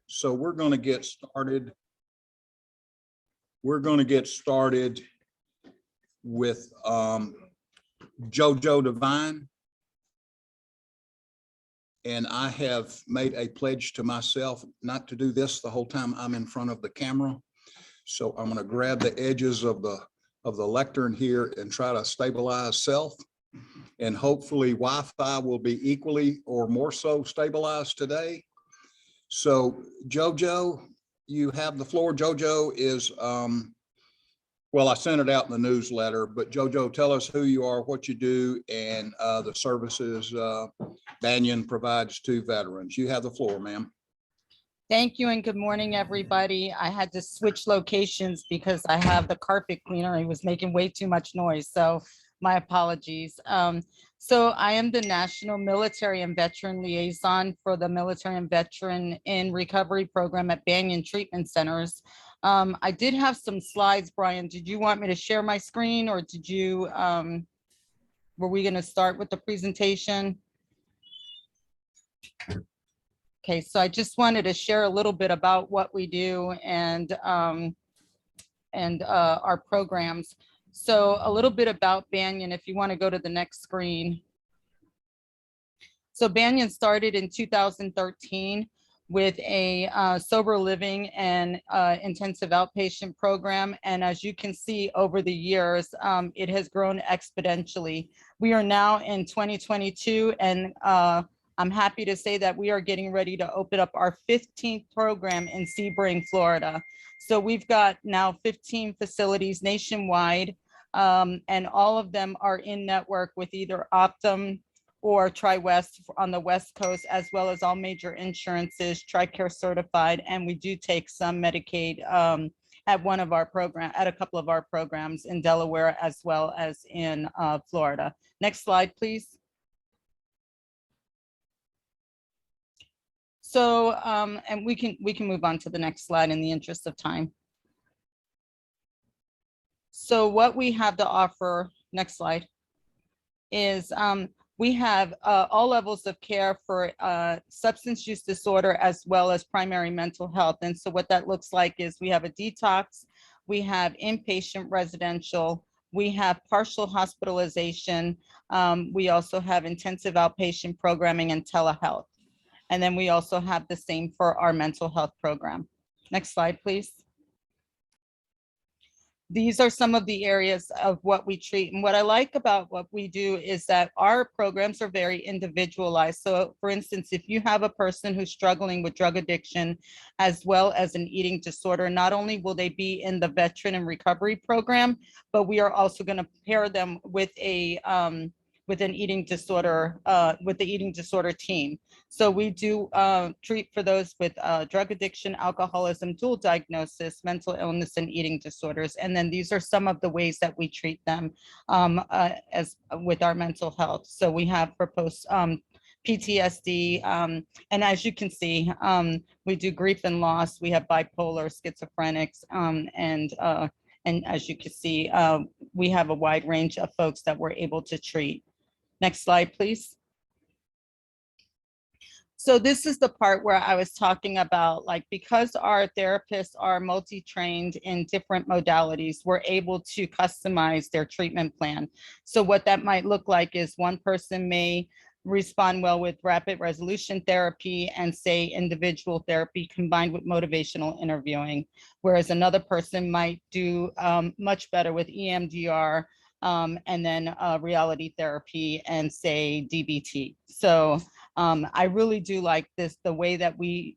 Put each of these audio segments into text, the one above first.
So we're going to get started. We're going to get started with JoJo Devine. And I have made a pledge to myself not to do this the whole time I'm in front of the camera. So I'm going to grab the edges of the lectern here and try to stabilize self. And hopefully Wi-Fi will be equally or more so stabilized today. So JoJo, you have the floor. JoJo is, well, I sent it out in the newsletter, but JoJo, tell us who you are, what you do, and the services Banyan provides to veterans. You have the floor, ma'am. Thank you and good morning, everybody. I had to switch locations because I have the carpet cleaner. He was making way too much noise, so my apologies. So I am the National Military and Veteran Liaison for the Military and Veteran in Recovery Program at Banyan Treatment Centers. I did have some slides, Brian. Did you want me to share my screen, or did you, were we gonna start with the presentation? Okay, so I just wanted to share a little bit about what we do and our programs. So a little bit about Banyan, if you want to go to the next screen. So Banyan started in 2013 with a sober living and intensive outpatient program. And as you can see over the years, it has grown exponentially. We are now in 2022 and I'm happy to say that we are getting ready to open up our 15th program in Sebring, Florida. So we've got now 15 facilities nationwide, and all of them are in network with either Optum or TriWest on the West Coast, as well as all major insurances, TRICARE certified, and we do take some Medicaid at one of our program, at a couple of our programs in Delaware as well as in Florida. Next slide, please. So, and we can move on to the next slide in the interest of time. So what we have to offer, next slide, is we have all levels of care for substance use disorder as well as primary mental health. And so what that looks like is we have a detox, we have inpatient residential, we have partial hospitalization, we also have intensive outpatient programming and telehealth. And then we also have the same for our mental health program. Next slide, please. These are some of the areas of what we treat. And what I like about what we do is that our programs are very individualized. So for instance, if you have a person who's struggling with drug addiction as well as an eating disorder, not only will they be in the veteran and recovery program, but we are also going to pair them with with an eating disorder, with the eating disorder team. So we do treat for those with drug addiction, alcoholism, dual diagnosis, mental illness, and eating disorders. And then these are some of the ways that we treat them as with our mental health. So we have for post PTSD, and as you can see, we do grief and loss. We have bipolar, schizophrenics, and as you can see, we have a wide range of folks that we're able to treat. Next slide, please. So this is the part where I was talking about, like, because our therapists are multi-trained in different modalities, we're able to customize their treatment plan. So what that might look like is one person may respond well with rapid resolution therapy and say individual therapy combined with motivational interviewing, whereas another person might do much better with EMDR and then reality therapy and say DBT. So I really do like this, the way that we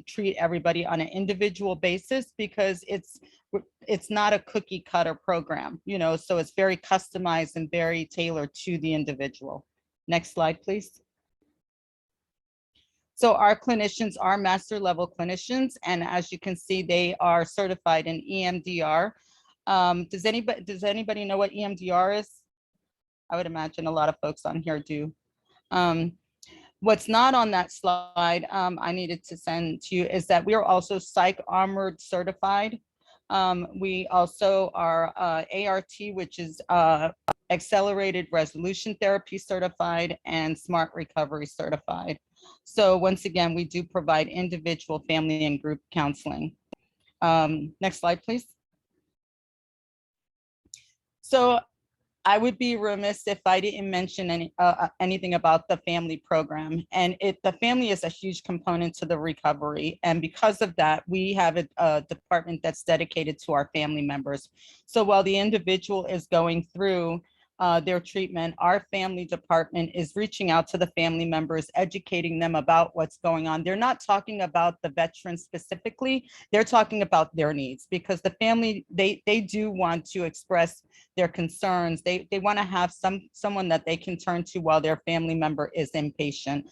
treat everybody on an individual basis, because it's not a cookie cutter program, you know, so it's very customized and very tailored to the individual. Next slide, please. So our clinicians are master level clinicians, and as you can see, they are certified in EMDR. Does anybody know what EMDR is? I would imagine a lot of folks on here do. What's not on that slide, I needed to send to you, is that we are also Psych Armored certified. We also are ART, which is Accelerated Resolution Therapy certified, and Smart Recovery certified. So once again, we do provide individual, family, and group counseling. Next slide, please. So I would be remiss if I didn't mention anything about the family program. And the family is a huge component to the recovery. And because of that, we have a department that's dedicated to our family members. So while the individual is going through their treatment, our family department is reaching out to the family members, educating them about what's going on. They're not talking about the veterans specifically, they're talking about their needs, because the family, they do want to express their concerns. They want to have someone that they can turn to while their family member is inpatient.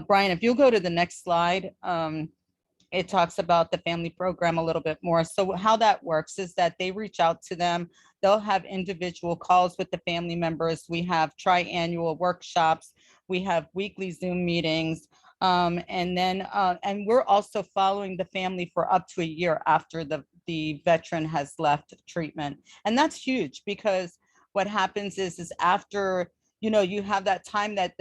Brian, if you'll go to the next slide. It talks about the family program a little bit more. So how that works is that they reach out to them. They'll have individual calls with the family members. We have triannual workshops. We have weekly Zoom meetings. And we're also following the family for up to a year after the veteran has left treatment. And that's huge, because what happens is after, you have that time that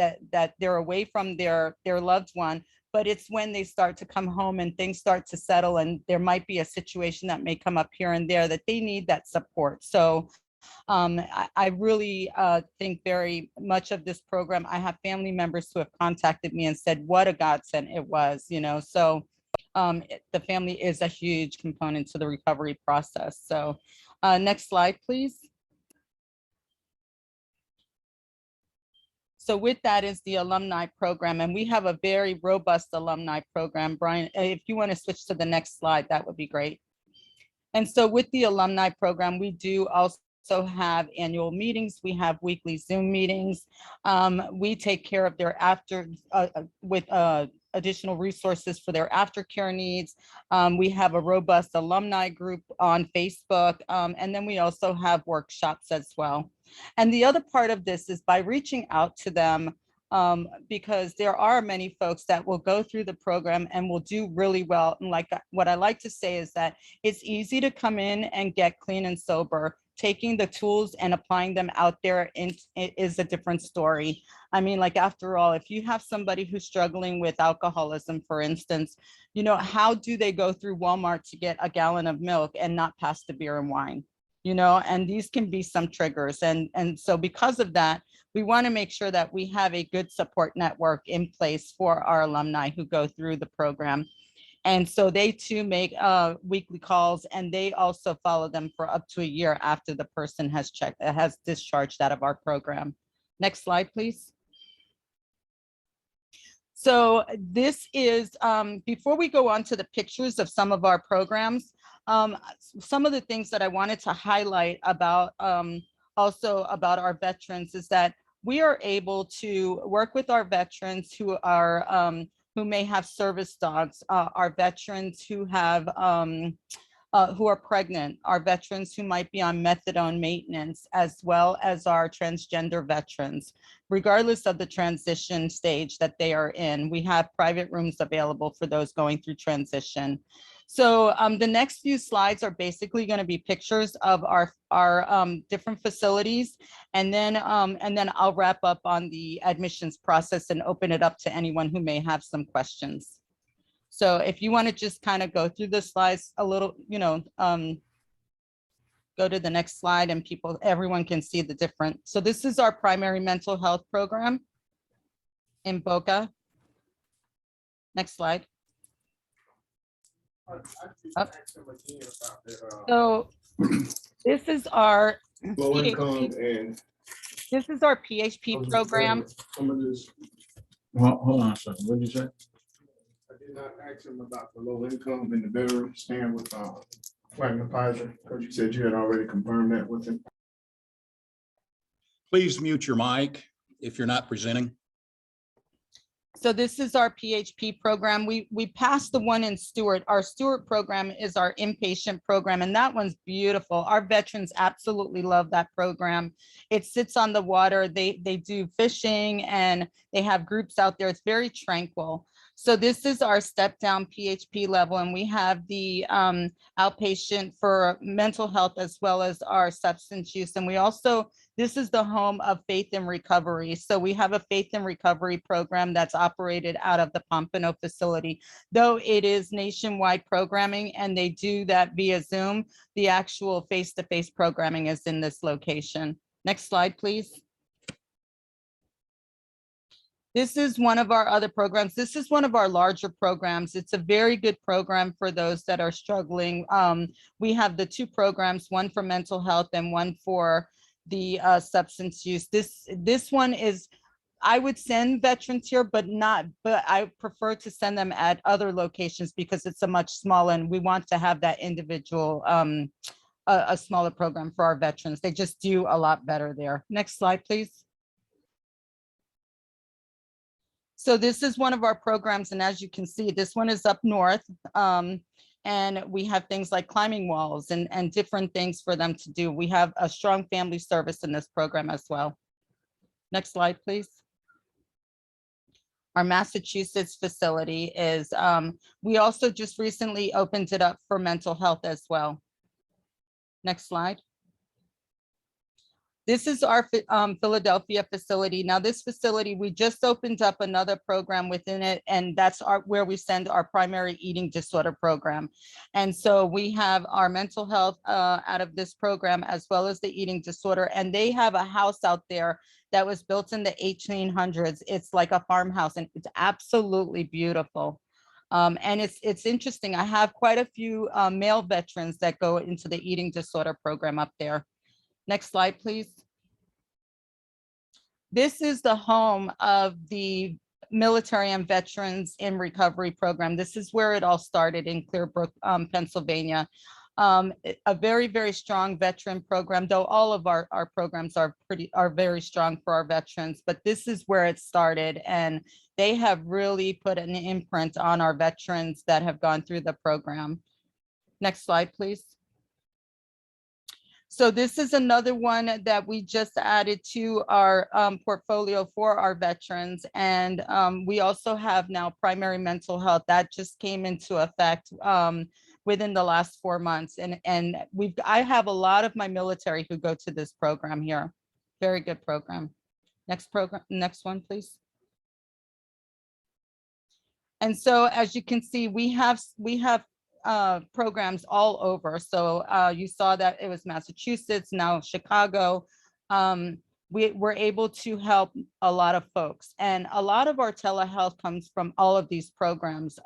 they're away from their loved one, but it's when they start to come home and things start to settle, and there might be a situation that may come up here and there that they need that support. So I really think very much of this program. I have family members who have contacted me and said what a godsend it was, so the family is a huge component to the recovery process. So next slide, please. So with that is the alumni program, and we have a very robust alumni program. Brian, if you want to switch to the next slide, that would be great. And so with the alumni program, we do also have annual meetings. We have weekly Zoom meetings. We take care of their with additional resources for their aftercare needs. We have a robust alumni group on Facebook, and then we also have workshops as well. And the other part of this is by reaching out to them, because there are many folks that will go through the program and will do really well. And like what I like to say is that it's easy to come in and get clean and sober. Taking the tools and applying them out there is a different story. I mean, like, after all, if you have somebody who's struggling with alcoholism, for instance, how do they go through Walmart to get a gallon of milk and not pass the beer and wine? And these can be some triggers. And so because of that, we want to make sure that we have a good support network in place for our alumni who go through the program. And so they too make weekly calls, and they also follow them for up to a year after the person has discharged out of our program. Next slide, please. So this is, before we go on to the pictures of some of our programs, some of the things that I wanted to highlight about also about our veterans is that we are able to work with our veterans who may have service dogs, our veterans who are pregnant, our veterans who might be on methadone maintenance, as well as our transgender veterans. Regardless of the transition stage that they are in, we have private rooms available for those going through transition. So the next few slides are basically going to be pictures of our different facilities, and then I'll wrap up on the admissions process and open it up to anyone who may have some questions. So if you want to just kind of go through the slides a little, go to the next slide, and everyone can see the different. So this is our primary mental health program in Boca. Next slide. So this is our PHP program. Well, hold on a second. What did you say? I did not ask him about the low income and the better stand with Platinum Pfizer, because you said you had already confirmed that with him. Please mute your mic if you're not presenting. So this is our PHP program. We passed the one in Stewart. Our Stewart program is our inpatient program, and that one's beautiful. Our veterans absolutely love that program. It sits on the water. They do fishing, and they have groups out there. It's very tranquil. So this is our step down PHP level, and we have the outpatient for mental health as well as our substance use. And we also, this is the home of Faith in Recovery. So we have a Faith in Recovery program that's operated out of the Pompano facility. Though it is nationwide programming and they do that via Zoom, the actual face-to-face programming is in this location. Next slide, please. This is one of our other programs. This is one of our larger programs. It's a very good program for those that are struggling. We have the two programs, one for mental health and one for the substance use. This one is, I would send veterans here, but I prefer to send them at other locations because it's a much smaller, and we want to have that individual, a smaller program for our veterans. They just do a lot better there. Next slide, please. So this is one of our programs, and as you can see, this one is up north, and we have things like climbing walls and different things for them to do. We have a strong family service in this program as well. Next slide, please. Our Massachusetts facility is, we also just recently opened it up for mental health as well. Next slide. This is our Philadelphia facility. Now this facility, we just opened up another program within it, and that's where we send our primary eating disorder program. And so we have our mental health out of this program as well as the eating disorder. And they have a house out there that was built in the 1800s. It's like a farmhouse and it's absolutely beautiful. And it's interesting. I have quite a few male veterans that go into the eating disorder program up there. Next slide, please. This is the home of the Military and Veterans in Recovery program. This is where it all started in Clearbrook, Pennsylvania. A very, very strong veteran program, though all of our programs are very strong for our veterans, but this is where it started. And they have really put an imprint on our veterans that have gone through the program. Next slide, please. So this is another one that we just added to our portfolio for our veterans. And we also have now primary mental health that just came into effect within the last 4 months. And I have a lot of my military who go to this program here. Very good program. Next one, please. And so as you can see, we have programs all over. So you saw that it was Massachusetts, now Chicago. We were able to help a lot of folks, and a lot of our telehealth comes from all of these programs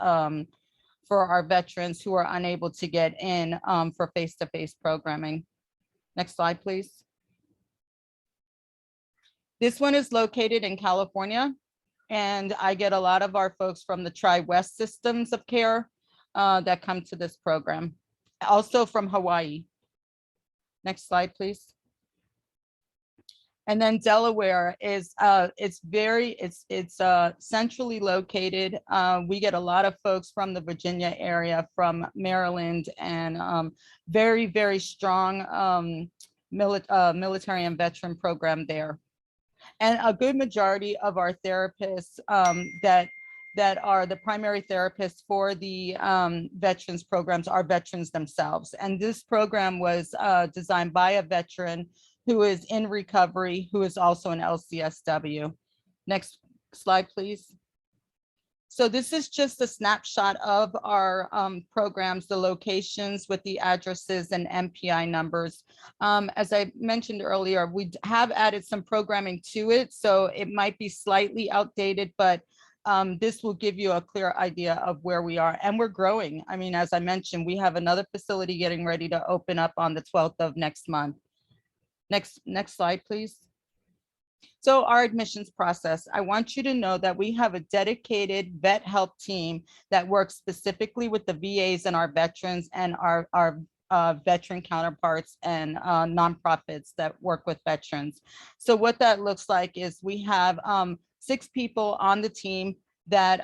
for our veterans who are unable to get in for face-to-face programming. Next slide, please. This one is located in California, and I get a lot of our folks from the Tri-West systems of care that come to this program, also from Hawaii. Next slide, please. And then Delaware is it's centrally located. We get a lot of folks from the Virginia area, from Maryland, and very, very strong military and veteran program there. And a good majority of our therapists that are the primary therapists for the veterans programs are veterans themselves. And this program was designed by a veteran who is in recovery, who is also an LCSW. Next slide, please. So this is just a snapshot of our programs, the locations with the addresses and MPI numbers. As I mentioned earlier, we have added some programming to it, so it might be slightly outdated, but this will give you a clear idea of where we are, and we're growing. I mean, as I mentioned, we have another facility getting ready to open up on the 12th of next month. Next slide, please. So our admissions process, I want you to know that we have a dedicated vet help team that works specifically with the VAs and our veterans and our veteran counterparts and nonprofits that work with veterans. So what that looks like is we have 6 people on the team that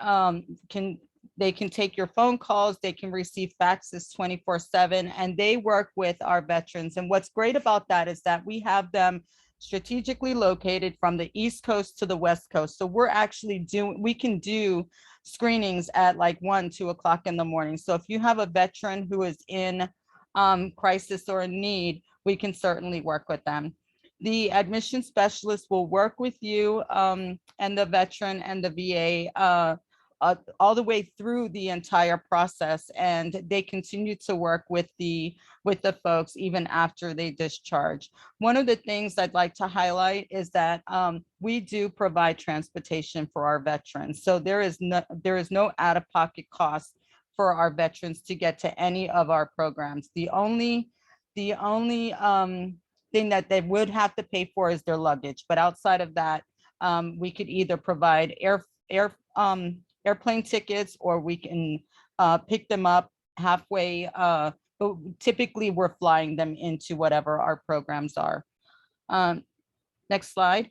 they can take your phone calls, they can receive faxes 24/7, and they work with our veterans. And what's great about that is that we have them strategically located from the East Coast to the West Coast. So we're actually we can do screenings at like 1, 2 o'clock in the morning. So if you have a veteran who is in crisis or in need, we can certainly work with them. The admission specialist will work with you and the veteran and the VA all the way through the entire process, and they continue to work with the folks even after they discharge. One of the things I'd like to highlight is that we do provide transportation for our veterans. So there is no out-of-pocket cost for our veterans to get to any of our programs. The only thing that they would have to pay for is their luggage. But outside of that, we could either provide airplane tickets, or we can pick them up halfway. But typically we're flying them into whatever our programs are. Next slide.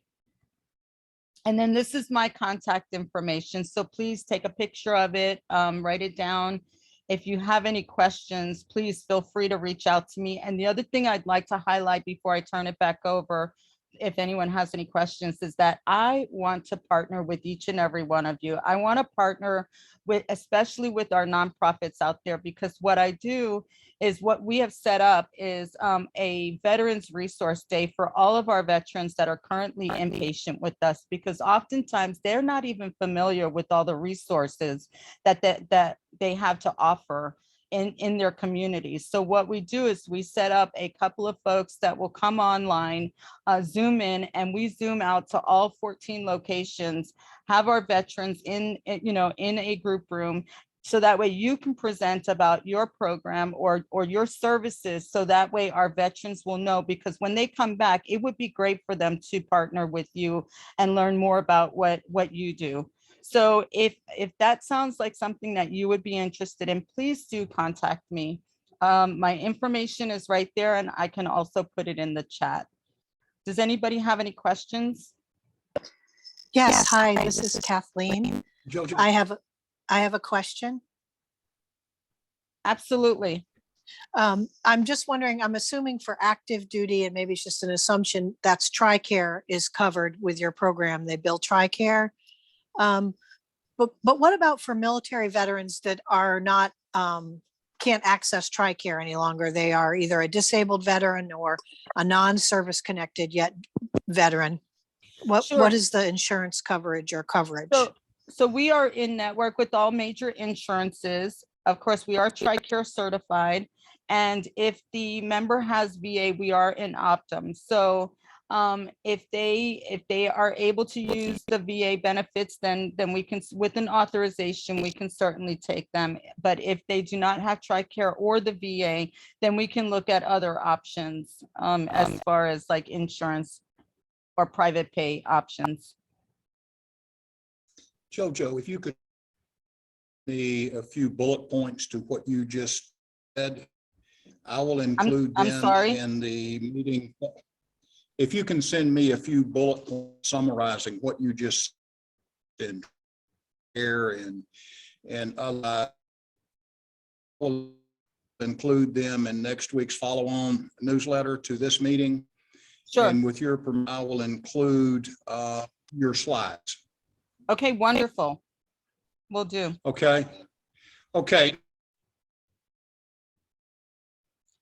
And then this is my contact information. So please take a picture of it, write it down. If you have any questions, please feel free to reach out to me. And the other thing I'd like to highlight before I turn it back over, if anyone has any questions, is that I want to partner with each and every one of you. I want to partner with, especially with our nonprofits out there, because what I do is what we have set up is a Veterans Resource Day for all of our veterans that are currently inpatient with us, because oftentimes they're not even familiar with all the resources that they have to offer in their communities. So what we do is we set up a couple of folks that will come online, Zoom in, and we Zoom out to all 14 locations, have our veterans in a group room. So that way you can present about your program or your services. So that way our veterans will know, because when they come back, it would be great for them to partner with you and learn more about what you do. So if that sounds like something that you would be interested in, please do contact me. My information is right there, and I can also put it in the chat. Does anybody have any questions? Yes, hi, this is Kathleen. Jojo, I have a question. Absolutely. I'm just wondering, I'm assuming for active duty, and maybe it's just an assumption, that's TRICARE is covered with your program. They bill TRICARE. But what about for military veterans that are not, can't access TRICARE any longer? They are either a disabled veteran or a non-service connected yet veteran. Sure. What is the insurance coverage or coverage? So we are in network with all major insurances. Of course, we are TRICARE certified. And if the member has VA, we are in Optum. So if they are able to use the VA benefits, then we can, with an authorization, we can certainly take them. But if they do not have TRICARE or the VA, then we can look at other options as far as like insurance or private pay options. Jojo, if you could me a few bullet points to what you just said, I will include I'm them sorry? in the meeting. If you can send me a few bullet points summarizing what you just said here, and I will include them in next week's follow-on newsletter to this meeting. Sure. And with your permission, I will include your slides. Okay, wonderful. Will do. Okay. Okay.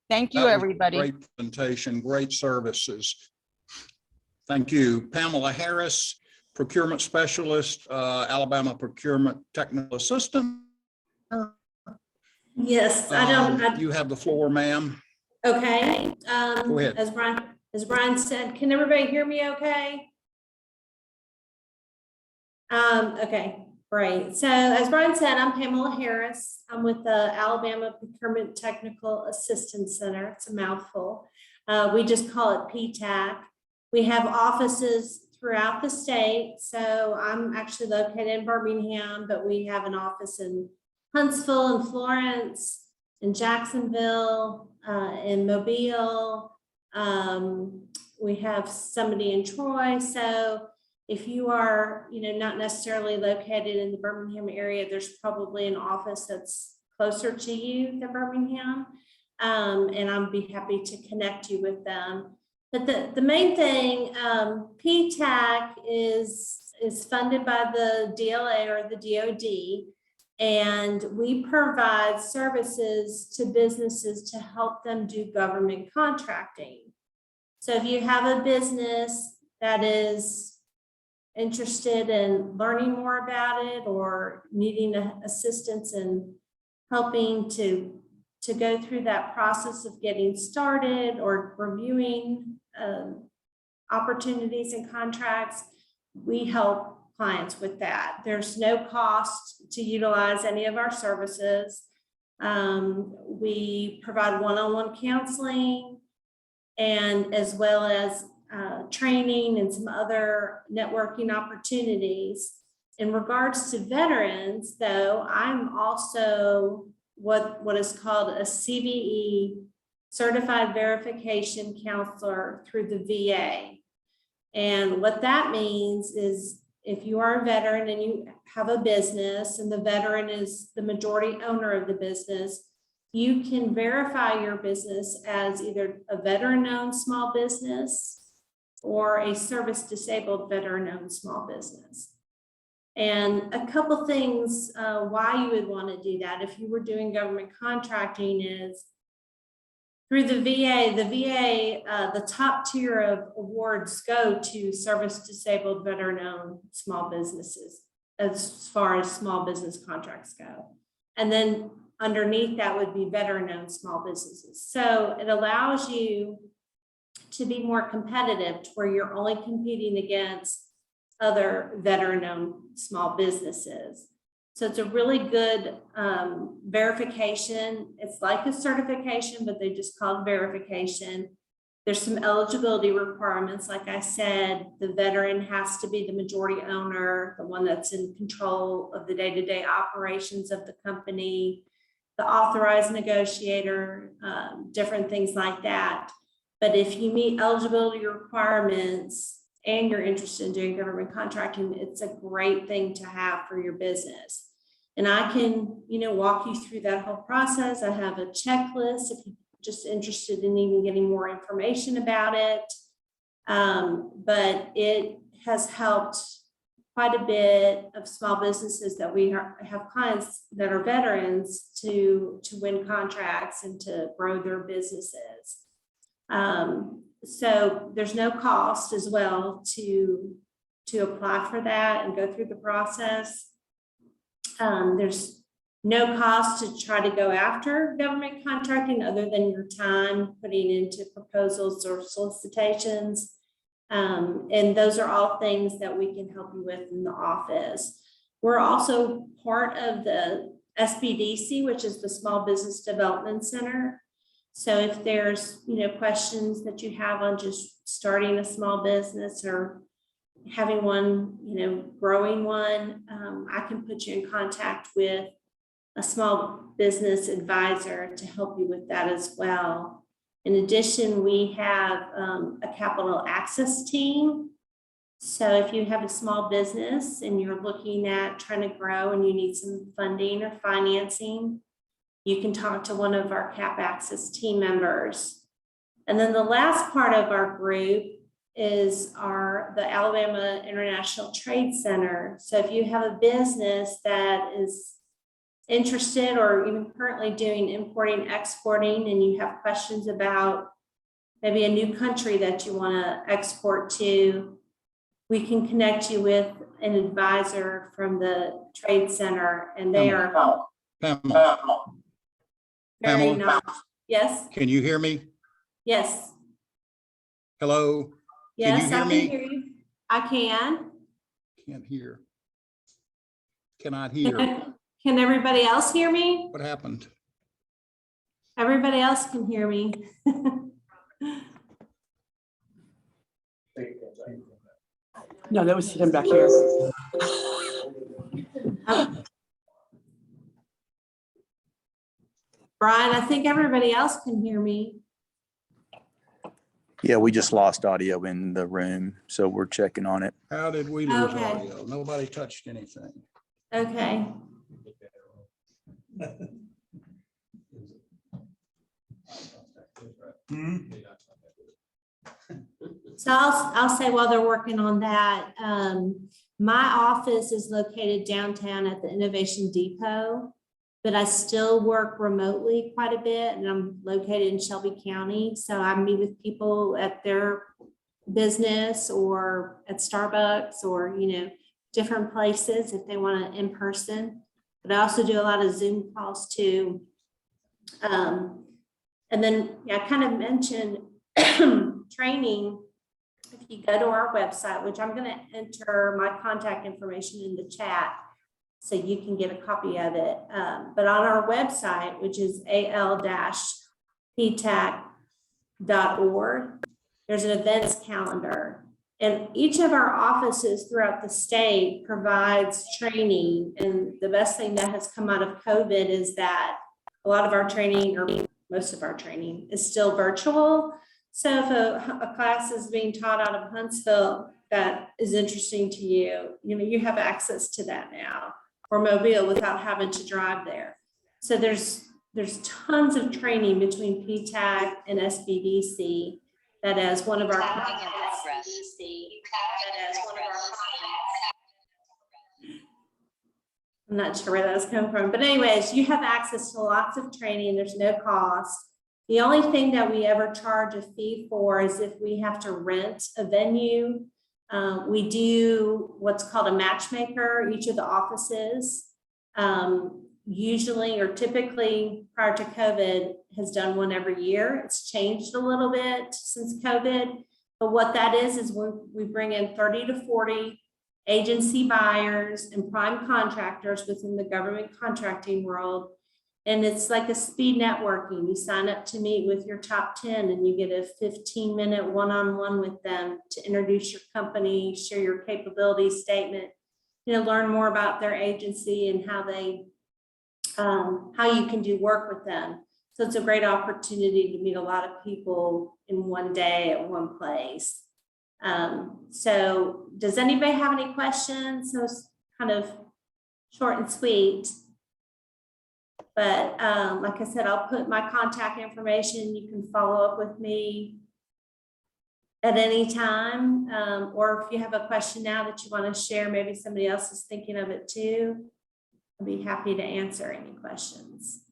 Thank you, That was a everybody. Great presentation, great services. Thank you. Pamela Harris, Procurement Specialist, Alabama Procurement Technical Assistant. Yes, You have the floor, ma'am. okay. Go ahead. As Brian said, can everybody hear me okay? Okay, great. So as Brian said, I'm Pamela Harris. I'm with the Alabama Procurement Technical Assistance Center. It's a mouthful. We just call it PTAC. We have offices throughout the state. So I'm actually located in Birmingham, but we have an office in Huntsville and Florence, in Jacksonville, in Mobile. We have somebody in Troy. So if you are, not necessarily located in the Birmingham area, there's probably an office that's closer to you than Birmingham. And I'd be happy to connect you with them. But the main thing, PTAC is is funded by the DLA or the DOD. And we provide services to businesses to help them do government contracting. So if you have a business that is interested in learning more about it or needing assistance in helping to go through that process of getting started or reviewing opportunities and contracts, we help clients with that. There's no cost to utilize any of our services. We provide one-on-one counseling and as well as training and some other networking opportunities. In regards to veterans, though, I'm also what is called a CVE, Certified Verification Counselor through the VA. And what that means is if you are a veteran and you have a business and the veteran is the majority owner of the business, you can verify your business as either a veteran-owned small business or a service-disabled veteran-owned small business. And a couple things why you would want to do that if you were doing government contracting is through the VA, the top tier of awards go to service-disabled veteran-owned small businesses as far as small business contracts go. And then underneath that would be veteran-owned small businesses. So it allows you to be more competitive to where you're only competing against other veteran-owned small businesses. So it's a really good verification. It's like a certification, but they just call it verification. There's some eligibility requirements. Like I said, the veteran has to be the majority owner, the one that's in control of the day-to-day operations of the company, the authorized negotiator, different things like that. But if you meet eligibility requirements and you're interested in doing government contracting, it's a great thing to have for your business. And I can, walk you through that whole process. I have a checklist if you're just interested in even getting more information about it. But it has helped quite a bit of small businesses that we have clients that are veterans to win contracts and to grow their businesses. So there's no cost as well to apply for that and go through the process. There's no cost to try to go after government contracting other than your time putting into proposals or solicitations. And those are all things that we can help you with in the office. We're also part of the SBDC, which is the Small Business Development Center. So if there's, questions that you have on just starting a small business or having one, growing one, I can put you in contact with a small business advisor to help you with that as well. In addition, we have a capital access team. So if you have a small business and you're looking at trying to grow and you need some funding or financing, you can talk to one of our Cap Access team members. And then the last part of our group is the Alabama International Trade Center. So if you have a business that is interested or even currently doing importing, exporting, and you have questions about maybe a new country that you want to export to, we can connect you with an advisor from the Trade Center, and they are Pamela, very Pamela? knowledgeable. Yes, can you hear me? yes, Hello? yes, hear I can me? hear you. I can. Can't hear. Cannot hear. Can everybody else hear me? What happened? Everybody else can hear me. No, that was him back here. Brian, I think everybody else can hear me. Yeah, we just lost audio in the room, so we're checking on it. How did we lose Okay. audio? Nobody touched anything. Okay. So I'll say while they're working on that, My office is located downtown at the Innovation Depot, but I still work remotely quite a bit, and I'm located in Shelby County. So I meet with people at their business or at Starbucks or, different places if they want to in person. But I also do a lot of Zoom calls too. And then I kind of mentioned training. If you go to our website, which I'm going to enter my contact information in the chat so you can get a copy of it. But on our website, which is al-ptac.org, there's an events calendar. And each of our offices throughout the state provides training. And the best thing that has come out of COVID is that a lot of our training, or most of our training, is still virtual. So if a class is being taught out of Huntsville that is interesting to you, you have access to that now, or Mobile, without having to drive there. So there's tons of training between PTAC and SBDC that as one of our clients. I'm not sure where that was coming from, but anyways, you have access to lots of training. There's no cost. The only thing that we ever charge a fee for is if we have to rent a venue. We do what's called a matchmaker, each of the offices. Usually or typically prior to COVID has done one every year. It's changed a little bit since COVID, but what that is we bring in 30 to 40 agency buyers and prime contractors within the government contracting world. And it's like a speed networking. You sign up to meet with your top 10 and you get a 15-minute one-on-one with them to introduce your company, share your capability statement, learn more about their agency and how you can do work with them. So it's a great opportunity to meet a lot of people in one day at one place. So does anybody have any questions? So it's kind of short and sweet. But like I said, I'll put my contact information. You can follow up with me at any time. Or if you have a question now that you want to share, maybe somebody else is thinking of it too. I'll be happy to answer any questions.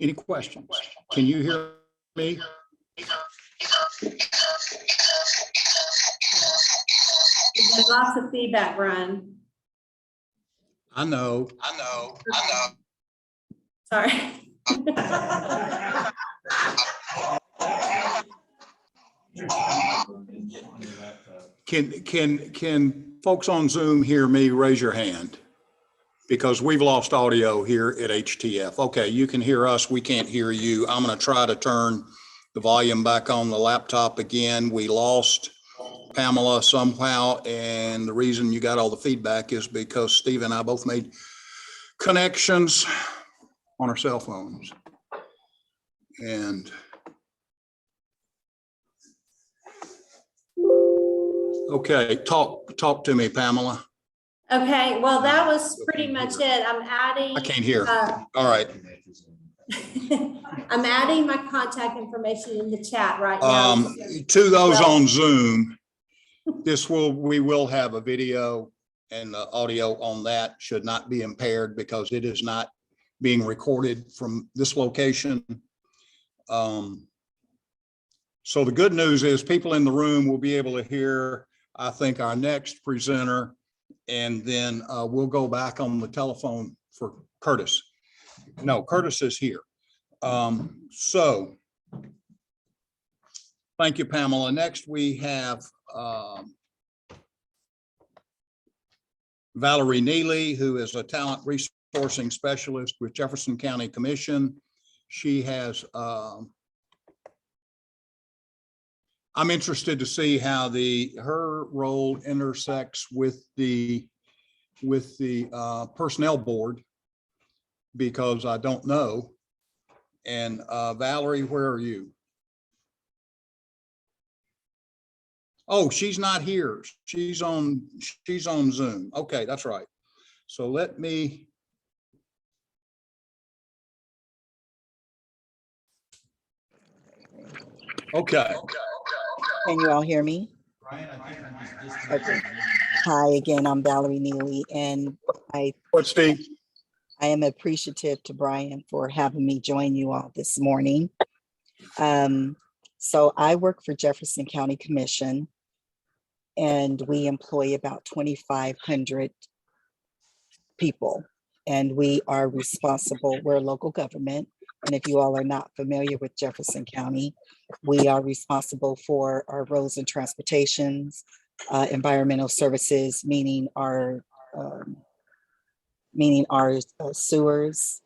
Any questions? Can you hear me? There's lots of feedback, Ron. I know. Sorry. Can folks on Zoom hear me? Raise your hand. Because we've lost audio here at HTF. Okay, you can hear us. We can't hear you. I'm going to try to turn the volume back on the laptop again. We lost Pamela somehow, and the reason you got all the feedback is because Steve and I both made connections on our cell phones. And okay, talk to me, Pamela. Okay, well, that was pretty much it. I'm adding. I can't hear. All right. I'm adding my contact information in the chat right now. To those on Zoom, we will have a video, and the audio on that should not be impaired because it is not being recorded from this location. So the good news is people in the room will be able to hear, I think, our next presenter, and then we'll go back on the telephone for Curtis. No, Curtis is here. So thank you, Pamela. Next, we have Valerie Neely, who is a talent resourcing specialist with Jefferson County Commission. She has, I'm interested to see how her role intersects with the personnel board, because I don't know. And Valerie, where are you? Oh, she's not here. She's on Zoom. Okay, that's right. So let me. Okay. Can you all hear me? Brian, I think I'm just Okay. Hi again, I'm Valerie Neely, and I What, Steve? I am appreciative to Brian for having me join you all this morning. So I work for Jefferson County Commission, and we employ about 2,500 people, and we are responsible. We're a local government, and if you all are not familiar with Jefferson County, we are responsible for our roads and transportations, environmental services, meaning our sewers,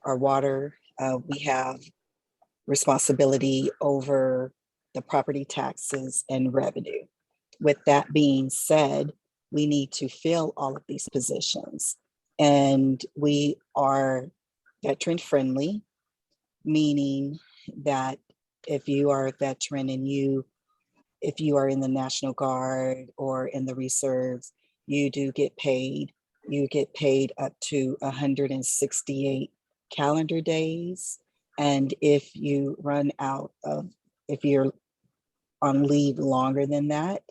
our water. We have responsibility over the property taxes and revenue. With that being said, we need to fill all of these positions. And we are veteran friendly, meaning that if you are a veteran and if you are in the National Guard or in the reserves, you do get paid. You get paid up to 168 calendar days. And if you if you're on leave longer than that,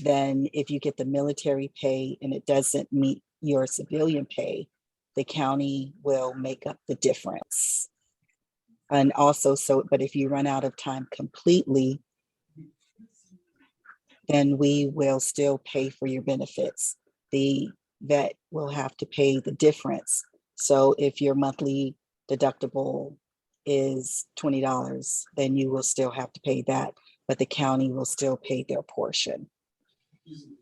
then if you get the military pay and it doesn't meet your civilian pay, the county will make up the difference. And also, but if you run out of time completely, then we will still pay for your benefits. The vet will have to pay the difference. So if your monthly deductible is $20, then you will still have to pay that, but the county will still pay their portion.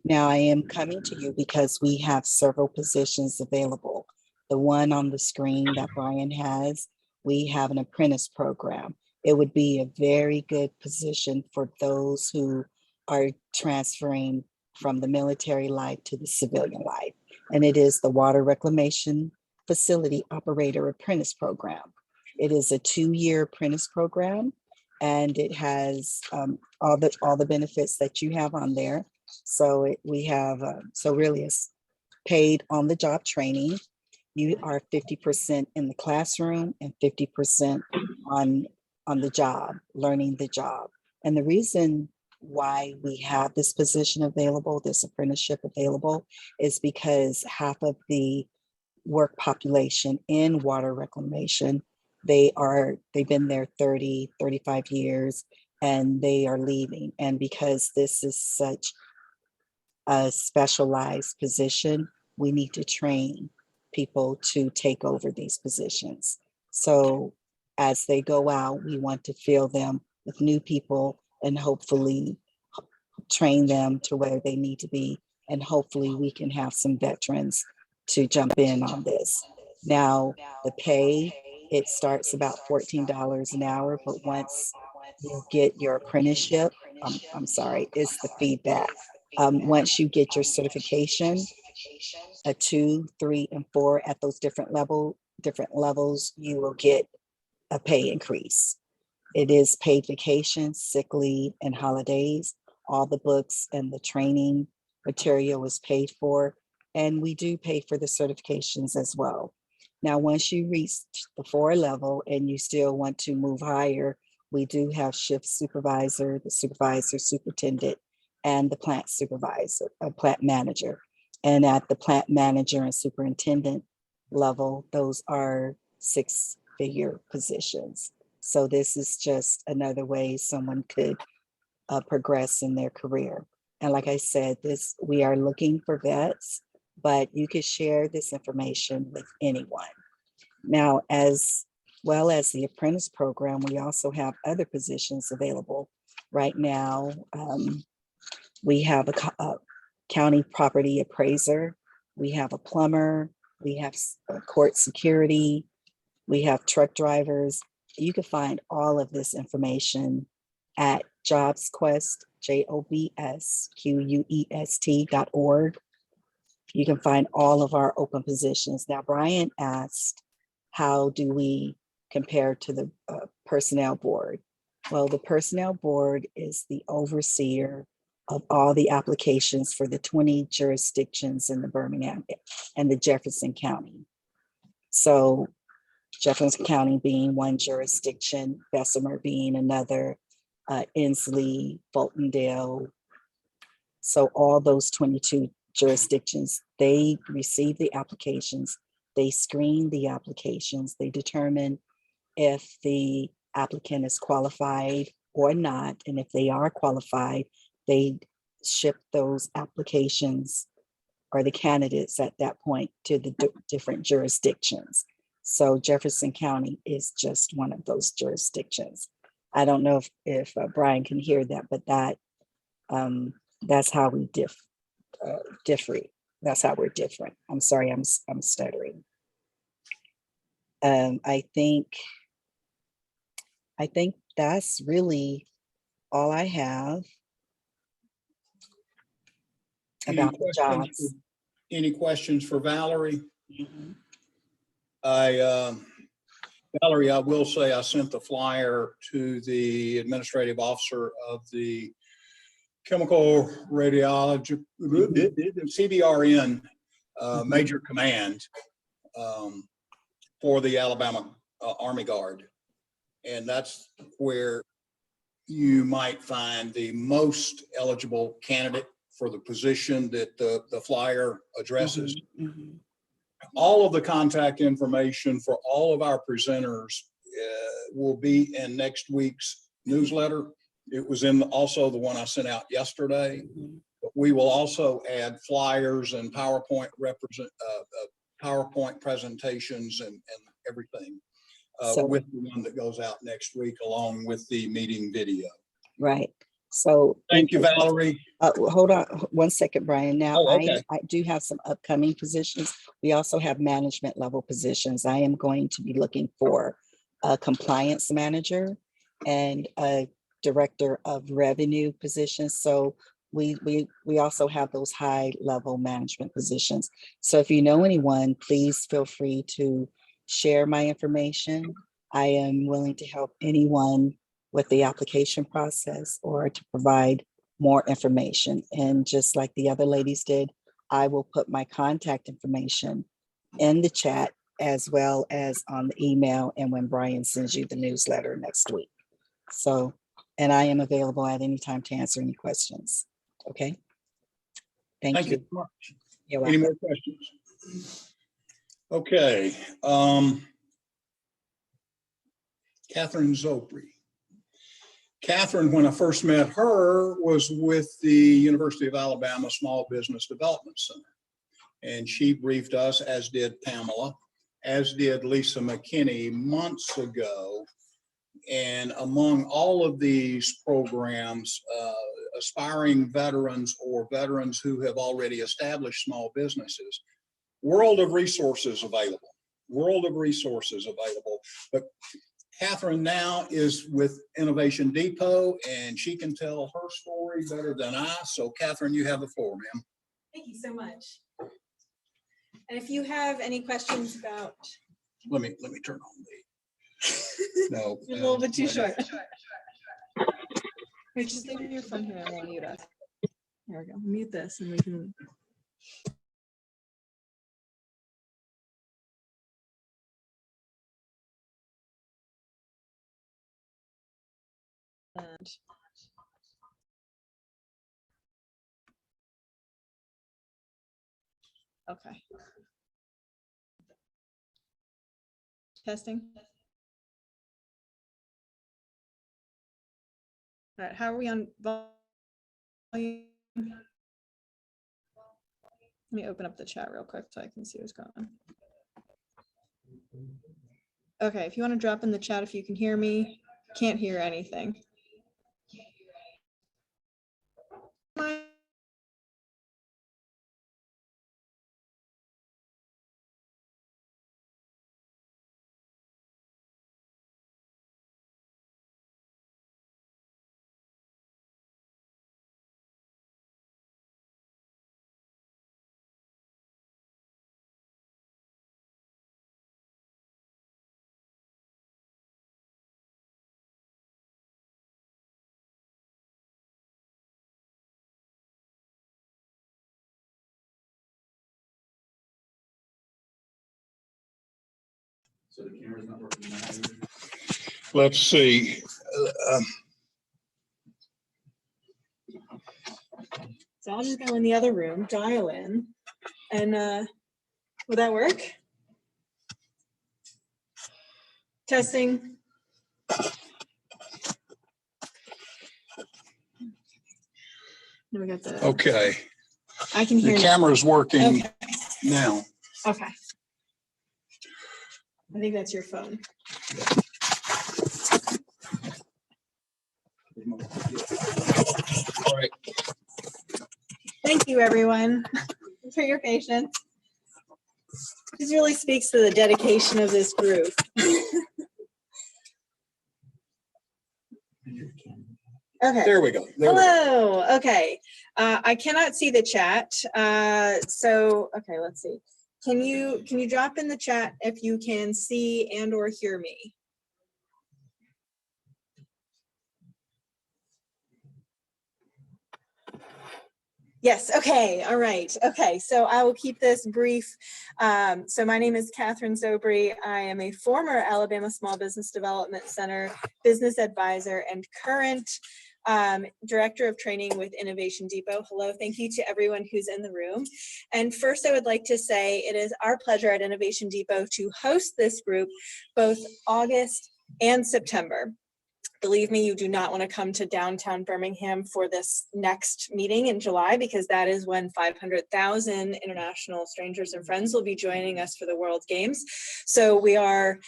Now I am coming to you because we have several positions available. The one on the screen that Brian has, we have an apprentice program. It would be a very good position for those who are transferring from the military life to the civilian life. And it is the Water Reclamation Facility Operator Apprentice Program. It is a 2-year apprentice program, and it has all the benefits that you have on there. So so really it's paid on the job training. You are 50% in the classroom and 50% on the job, learning the job. And the reason why we have this position available, this apprenticeship available, is because half of the work population in water reclamation, they've been there 30, 35 years, and they are leaving. And because this is such a specialized position, we need to train people to take over these positions. So as they go out, we want to fill them with new people and hopefully train them to where they need to be. And hopefully we can have some veterans to jump in on this. Now, the pay, it starts about $14 an hour, but once you get your apprenticeship, I'm sorry, it's the feedback. Once you get your certification, a 2, 3, and 4 at those different levels, you will get a pay increase. It is paid vacation, sick leave, and holidays. All the books and the training material is paid for, and we do pay for the certifications as well. Now, once you reach the 4 level and you still want to move higher, we do have shift supervisor, the supervisor, superintendent, and the plant supervisor, plant manager. And at the plant manager and superintendent level, those are 6-figure positions. So this is just another way someone could progress in their career. And like I said, we are looking for vets, but you could share this information with anyone. Now, as well as the apprentice program, we also have other positions available. Right now, we have a county property appraiser, we have a plumber, we have court security, we have truck drivers. You can find all of this information at JobsQuest, JOBSQUEST.org. You can find all of our open positions. Now, Brian asked, how do we compare to the personnel board? Well, the personnel board is the overseer of all the applications for the 20 jurisdictions in the Birmingham and the Jefferson County. So Jefferson County being one jurisdiction, Bessemer being another, Inslee, Fultondale. So all those 22 jurisdictions, they receive the applications, they screen the applications, they determine if the applicant is qualified or not. And if they are qualified, they ship those applications or the candidates at that point to the different jurisdictions. So Jefferson County is just one of those jurisdictions. I don't know if Brian can hear that, but that's how we differ. That's how we're different. I'm sorry, I'm stuttering. I think that's really all I have about the jobs. Any questions for Valerie? Mhm. Valerie, I will say I sent the flyer to the administrative officer of the chemical radiology, CBRN Major Command for the Alabama Army Guard. And that's where you might find the most eligible candidate for the position that the flyer addresses. Mhm. All of the contact information for all of our presenters will be in next week's newsletter. It was in also the one I sent out yesterday. But we will also add flyers and PowerPoint presentations and everything So- with the one that goes out next week along with the meeting video. Right. So Thank you, Valerie. hold on 1 second, Brian. Now, Oh, okay. I do have some upcoming positions. We also have management level positions. I am going to be looking for a compliance manager and a director of revenue positions. So we also have those high level management positions. So if you know anyone, please feel free to share my information. I am willing to help anyone with the application process or to provide more information. And just like the other ladies did, I will put my contact information in the chat as well as on the email and when Brian sends you the newsletter next week. So, and I am available at any time to answer any questions. Okay. Thank you. so much. You're Any welcome. more questions? Okay. Catherine Zopri. Catherine, when I first met her, was with the University of Alabama Small Business Development Center. And she briefed us, as did Pamela, as did Lisa McKinney months ago. And among all of these programs, aspiring veterans or veterans who have already established small businesses, world of resources available. But Catherine now is with Innovation Depot and she can tell her story better than I. So Catherine, you have the floor, ma'am. Thank you so much. And if you have any questions about, Let me turn on the, no. you're a little bit too short. Wait, just leave your phone here and we'll mute us. There we go. Mute this and we can. And okay. Testing. All right, how are we on volume? Let me open up the chat real quick so I can see what's going on. Okay, if you want to drop in the chat if you can hear me. Can't hear anything. So the camera's not working now either? Let's see. So I'll just go in the other room, dial in, and will that work? Testing. We got the, Okay, I can hear the you. camera's working Okay, now. okay. I think that's your phone. All right. Thank you, everyone, for your patience. This really speaks to the dedication of this group. Okay. There we go. There we go. Hello. Okay. I cannot see the chat. So, okay, let's see. Can you drop in the chat if you can see and or hear me? Yes. Okay. All right. Okay. So I will keep this brief. So my name is Catherine Zobri. I am a former Alabama Small Business Development Center business advisor and current director of training with Innovation Depot. Hello. Thank you to everyone who's in the room. And first, I would like to say it is our pleasure at Innovation Depot to host this group both August and September. Believe me, you do not want to come to downtown Birmingham for this next meeting in July, because that is when 500,000 international strangers and friends will be joining us for the World Games. So we are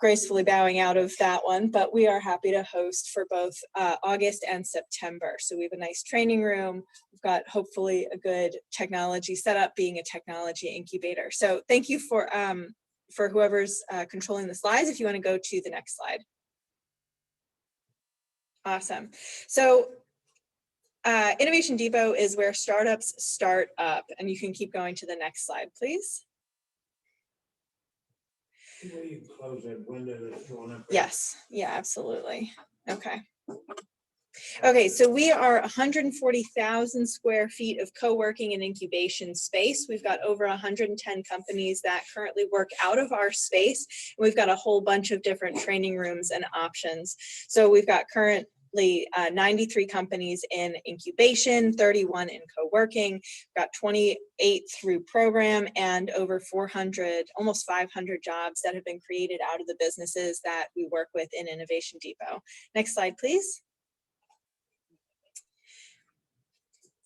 gracefully bowing out of that one, but we are happy to host for both August and September. So we have a nice training room. We've got hopefully a good technology setup, being a technology incubator. So thank you for whoever's controlling the slides. If you want to go to the next slide. Awesome. So Innovation Depot is where startups start up, and you can keep going to the next slide, please. Will you close that window that's going up there? Yes, yeah, absolutely. Okay. Okay, so we are 140,000 square feet of co-working and incubation space. We've got over 110 companies that currently work out of our space. We've got a whole bunch of different training rooms and options. So we've got currently 93 companies in incubation, 31 in co-working, we've got 28 through program, and over 400, almost 500 jobs that have been created out of the businesses that we work with in Innovation Depot. Next slide, please.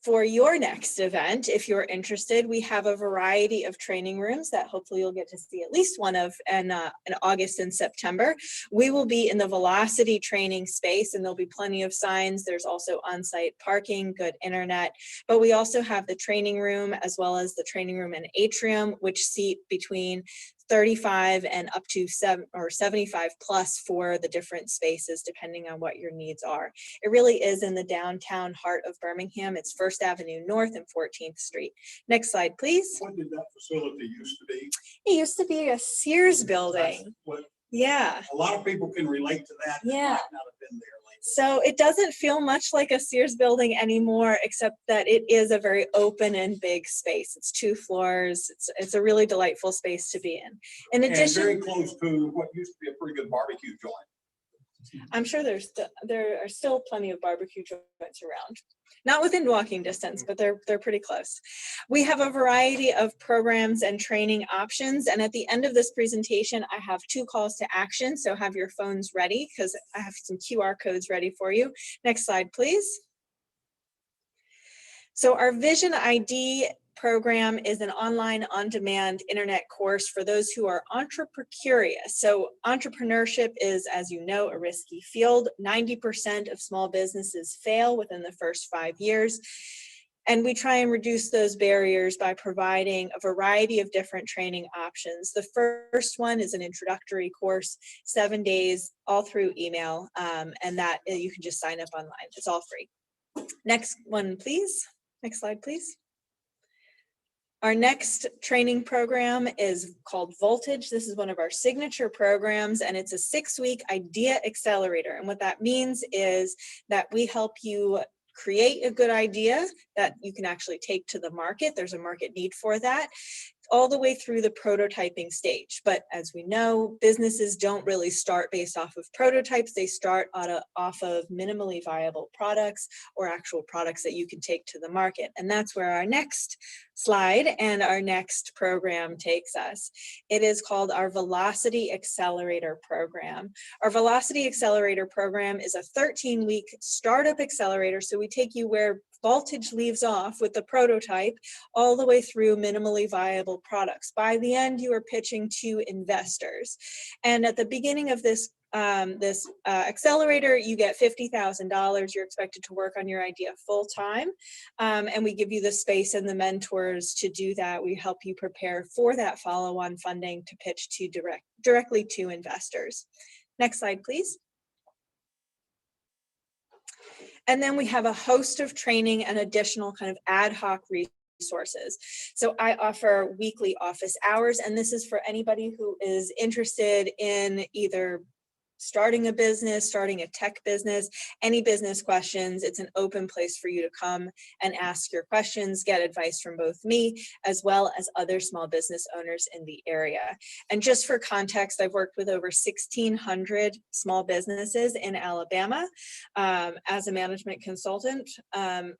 For your next event, if you're interested, we have a variety of training rooms that hopefully you'll get to see at least one of in August and September. We will be in the Velocity training space, and there'll be plenty of signs. There's also on-site parking, good internet, but we also have the training room as well as the training room and atrium, which seat between 35 and up to 75 plus for the different spaces, depending on what your needs are. It really is in the downtown heart of Birmingham. It's 1st Avenue North and 14th Street. Next slide, please. What did that facility used to be? It used to be a Sears building. Yeah. A lot of people can relate to that. Yeah. Might not have been there lately. So it doesn't feel much like a Sears building anymore, except that it is a very open and big space. It's 2 floors. It's a really delightful space to be in. In And addition, very close to what used to be a pretty good barbecue joint. I'm sure there are still plenty of barbecue joints around. Not within walking distance, but they're pretty close. We have a variety of programs and training options. And at the end of this presentation, I have 2 calls to action. So have your phones ready, because I have some QR codes ready for you. Next slide, please. So our Vision ID program is an online on-demand internet course for those who are entrepreneur-curious. So entrepreneurship is, as you know, a risky field. 90% of small businesses fail within the first 5 years. And we try and reduce those barriers by providing a variety of different training options. The first one is an introductory course, 7 days, all through email, and that you can just sign up online. It's all free. Next one, please. Next slide, please. Our next training program is called Voltage. This is one of our signature programs, and it's a 6-week idea accelerator. And what that means is that we help you create a good idea that you can actually take to the market. There's a market need for that. all the way through the prototyping stage. But as we know, businesses don't really start based off of prototypes. They start off of minimally viable products or actual products that you can take to the market. And that's where our next slide and our next program takes us. It is called our Velocity Accelerator program. Our Velocity Accelerator program is a 13-week startup accelerator. So we take you where Voltage leaves off with the prototype all the way through minimally viable products. By the end, you are pitching to investors. And at the beginning of this accelerator, you get $50,000. You're expected to work on your idea full time. And we give you the space and the mentors to do that. We help you prepare for that follow-on funding to pitch to directly to investors. Next slide, please. And then we have a host of training and additional kind of ad hoc resources. So I offer weekly office hours, and this is for anybody who is interested in either starting a business, starting a tech business, any business questions. It's an open place for you to come and ask your questions, get advice from both me as well as other small business owners in the area. And just for context, I've worked with over 1,600 small businesses in Alabama as a management consultant,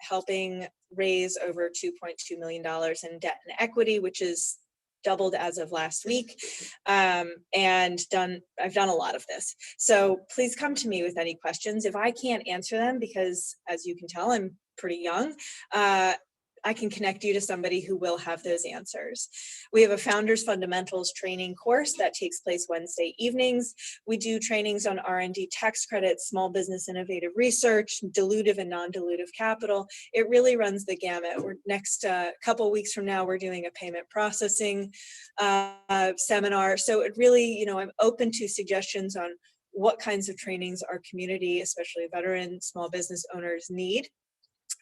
helping raise over $2.2 million in debt and equity, which is doubled as of last week, and I've done a lot of this. So please come to me with any questions. If I can't answer them, because as you can tell, I'm pretty young, I can connect you to somebody who will have those answers. We have a Founders Fundamentals training course that takes place Wednesday evenings. We do trainings on R&D tax credits, small business innovative research, dilutive and non-dilutive capital. It really runs the gamut. We're next couple weeks from now, we're doing a payment processing seminar. So it really, I'm open to suggestions on what kinds of trainings our community, especially veteran small business owners, need.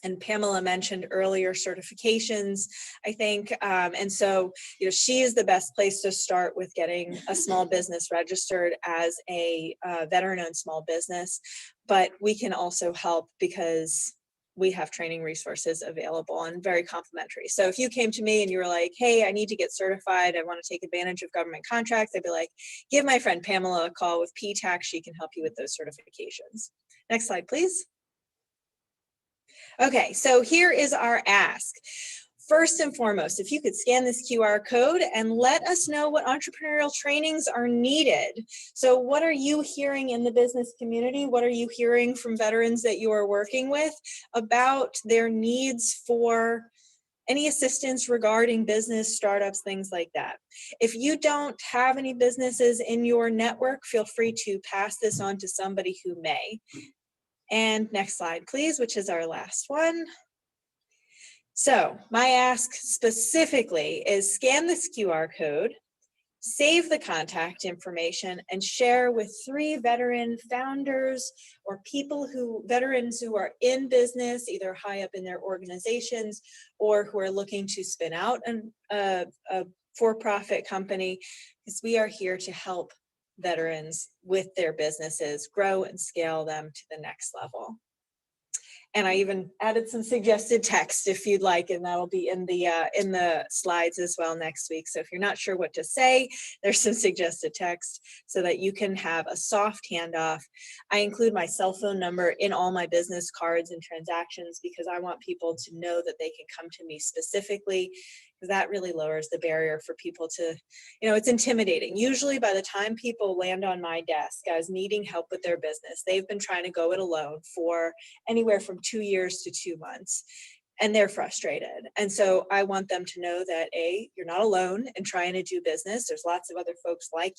And Pamela mentioned earlier certifications, I think. And so, she is the best place to start with getting a small business registered as a veteran-owned small business. But we can also help because we have training resources available and very complimentary. So if you came to me and you were like, hey, I need to get certified, I want to take advantage of government contracts, I'd be like, give my friend Pamela a call with PTAC. She can help you with those certifications. Next slide, please. Okay, so here is our ask. First and foremost, if you could scan this QR code and let us know what entrepreneurial trainings are needed. So what are you hearing in the business community? What are you hearing from veterans that you are working with about their needs for any assistance regarding business, startups, things like that? If you don't have any businesses in your network, feel free to pass this on to somebody who may. And next slide, please, which is our last one. So my ask specifically is scan this QR code, save the contact information, and share with 3 veteran founders or veterans who are in business, either high up in their organizations or who are looking to spin out a for-profit company, because we are here to help veterans with their businesses grow and scale them to the next level. And I even added some suggested text if you'd like, and that'll be in the slides as well next week. So if you're not sure what to say, there's some suggested text so that you can have a soft handoff. I include my cell phone number in all my business cards and transactions because I want people to know that they can come to me specifically, because that really lowers the barrier for people to, it's intimidating. Usually by the time people land on my desk as needing help with their business, they've been trying to go it alone for anywhere from 2 years to 2 months, and they're frustrated. And so I want them to know that you're not alone in trying to do business. There's lots of other folks like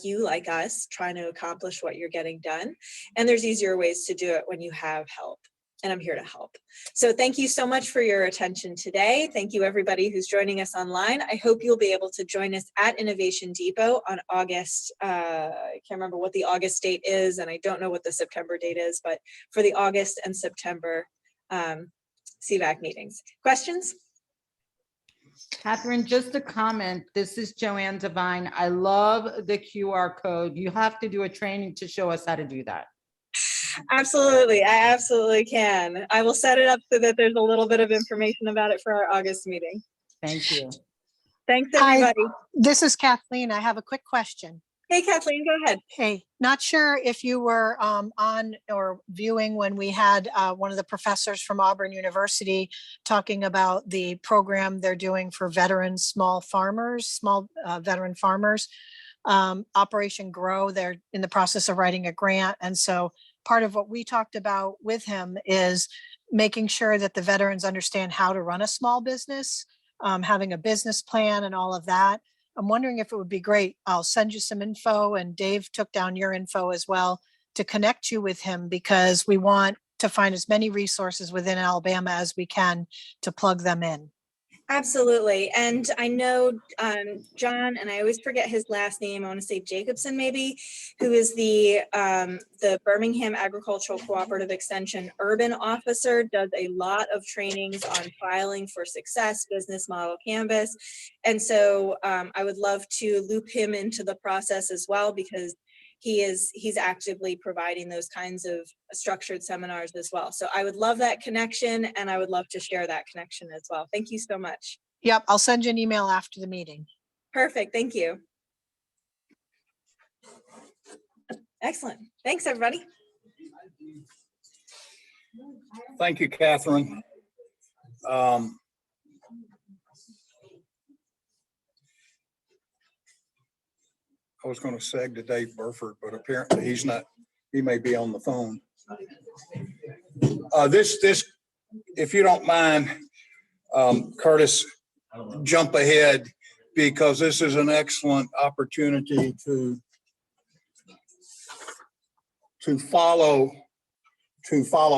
you, like us, trying to accomplish what you're getting done. And there's easier ways to do it when you have help. And I'm here to help. So thank you so much for your attention today. Thank you everybody who's joining us online. I hope you'll be able to join us at Innovation Depot on August, I can't remember what the August date is, and I don't know what the September date is, but for the August and September CVAC meetings. Questions? Catherine, just a comment. This is Joanne Devine. I love the QR code. You have to do a training to show us how to do that. Absolutely. I absolutely can. I will set it up so that there's a little bit of information about it for our August meeting. Thank you. Thanks, Hi. everybody. This is Kathleen. I have a quick question. Hey, Kathleen, go ahead. Hey, not sure if you were on or viewing when we had one of the professors from Auburn University talking about the program they're doing for veteran small farmers, small veteran farmers. Operation Grow, they're in the process of writing a grant. And so part of what we talked about with him is making sure that the veterans understand how to run a small business, having a business plan and all of that. I'm wondering if it would be great. I'll send you some info, and Dave took down your info as well, to connect you with him, because we want to find as many resources within Alabama as we can to plug them in. Absolutely. And I know John, and I always forget his last name, I want to say Jacobson maybe, who is the Birmingham Agricultural Cooperative Extension Urban Officer, does a lot of trainings on filing for success, business model canvas. And so I would love to loop him into the process as well, because he's actively providing those kinds of structured seminars as well. So I would love that connection, and I would love to share that connection as well. Thank you so much. Yep, I'll send you an email after the meeting. Perfect. Thank you. Excellent. Thanks, everybody. Thank you, Catherine. I was going to seg to Dave Burford, but apparently he's not. He may be on the phone. This, if you don't mind, Curtis, jump ahead, because this is an excellent opportunity to follow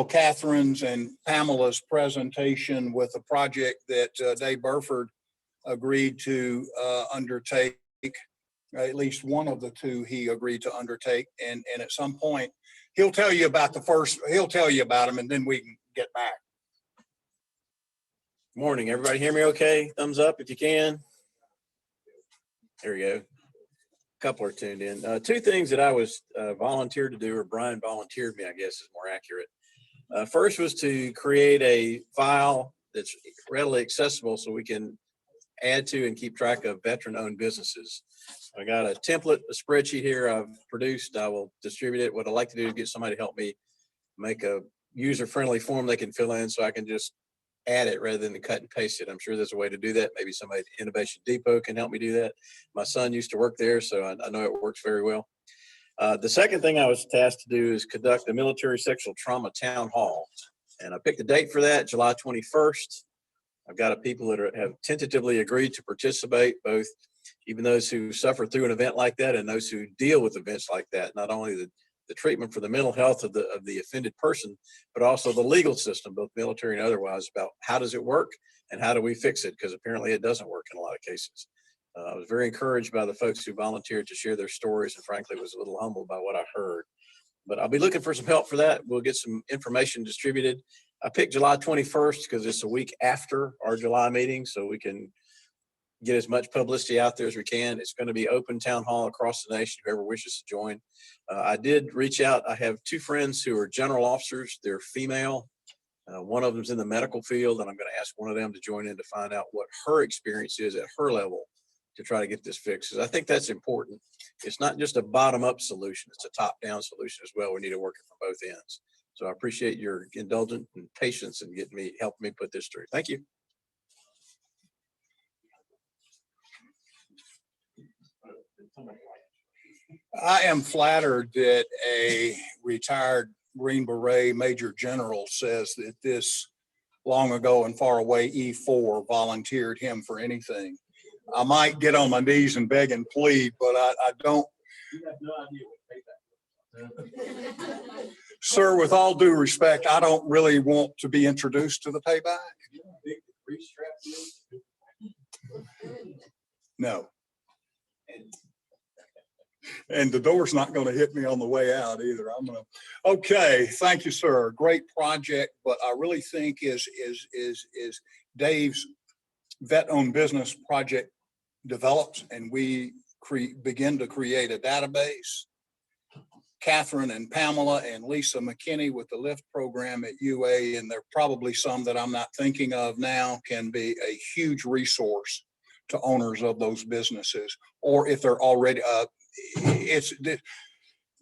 Catherine's and Pamela's presentation with a project that Dave Burford agreed to undertake. At least one of the two he agreed to undertake, and at some point he'll tell you about he'll tell you about them, and then we can get back. Morning, everybody. Hear me okay? Thumbs up if you can. There we go. A couple are tuned in. Two things that I was volunteered to do, or Brian volunteered me, I guess is more accurate. First was to create a file that's readily accessible so we can add to and keep track of veteran-owned businesses. I got a template, a spreadsheet here I've produced. I will distribute it. What I'd like to do is get somebody to help me make a user-friendly form they can fill in, so I can just add it rather than to cut and paste it. I'm sure there's a way to do that. Maybe somebody at Innovation Depot can help me do that. My son used to work there, so I know it works very well. The second thing I was tasked to do is conduct a military sexual trauma town hall. And I picked a date for that, July 21st. I've got people that have tentatively agreed to participate, both even those who suffer through an event like that and those who deal with events like that. Not only the treatment for the mental health of the offended person, but also the legal system, both military and otherwise, about how does it work and how do we fix it? Because apparently it doesn't work in a lot of cases. I was very encouraged by the folks who volunteered to share their stories, and frankly was a little humbled by what I heard. But I'll be looking for some help for that. We'll get some information distributed. I picked July 21st because it's a week after our July meeting, so we can get as much publicity out there as we can. It's going to be open town hall across the nation, whoever wishes to join. I did reach out. I have two friends who are general officers. They're female. One of them's in the medical field, and I'm going to ask one of them to join in to find out what her experience is at her level to try to get this fixed. Because I think that's important. It's not just a bottom-up solution. It's a top-down solution as well. We need to work it from both ends. So I appreciate your indulgence and patience in helping me put this through. Thank you. I am flattered that a retired Green Beret Major General says that this long ago and far away E4 volunteered him for anything. I might get on my knees and beg and plead, but I don't. You have no idea what payback is. Sir, with all due respect, I don't really want to be introduced to the payback. No. And the door's not going to hit me on the way out either. Okay, thank you, sir. Great project, but I really think is Dave's vet-owned business project develops and we begin to create a database. Catherine and Pamela and Lisa McKinney with the LIFT program at UA, and there are probably some that I'm not thinking of now, can be a huge resource to owners of those businesses, or if they're already,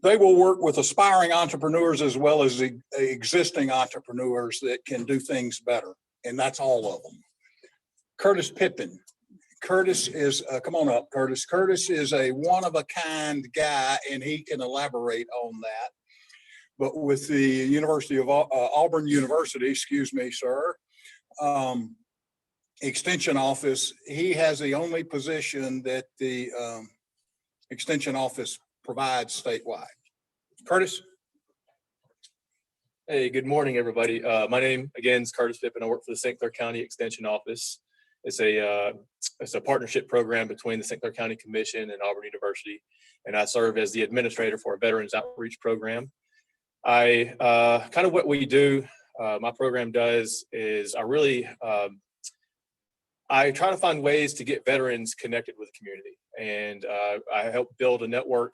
they will work with aspiring entrepreneurs as well as existing entrepreneurs that can do things better. And that's all of them. Curtis Pippin. Curtis is, come on up, Curtis. Curtis is a one-of-a-kind guy, and he can elaborate on that. But with the University of Auburn University, excuse me, sir, Extension Office, he has the only position that the Extension Office provides statewide. Curtis? Hey, good morning, everybody. My name, again, is Curtis Pippin. I work for the St. Clair County Extension Office. It's a partnership program between the St. Clair County Commission and Auburn University, and I serve as the administrator for a Veterans Outreach Program. Kind of what we do, my program does is I try to find ways to get veterans connected with the community, and I help build a network.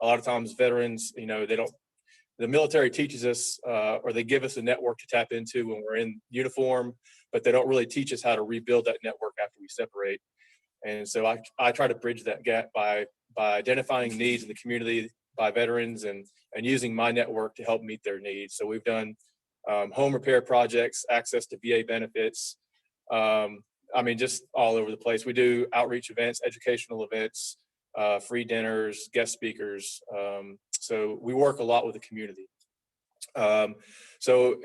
A lot of times veterans, the military teaches us or they give us a network to tap into when we're in uniform, but they don't really teach us how to rebuild that network after we separate. And so I try to bridge that gap by identifying needs in the community by veterans and using my network to help meet their needs. So we've done home repair projects, access to VA benefits, just all over the place. We do outreach events, educational events, free dinners, guest speakers. So we work a lot with the community. So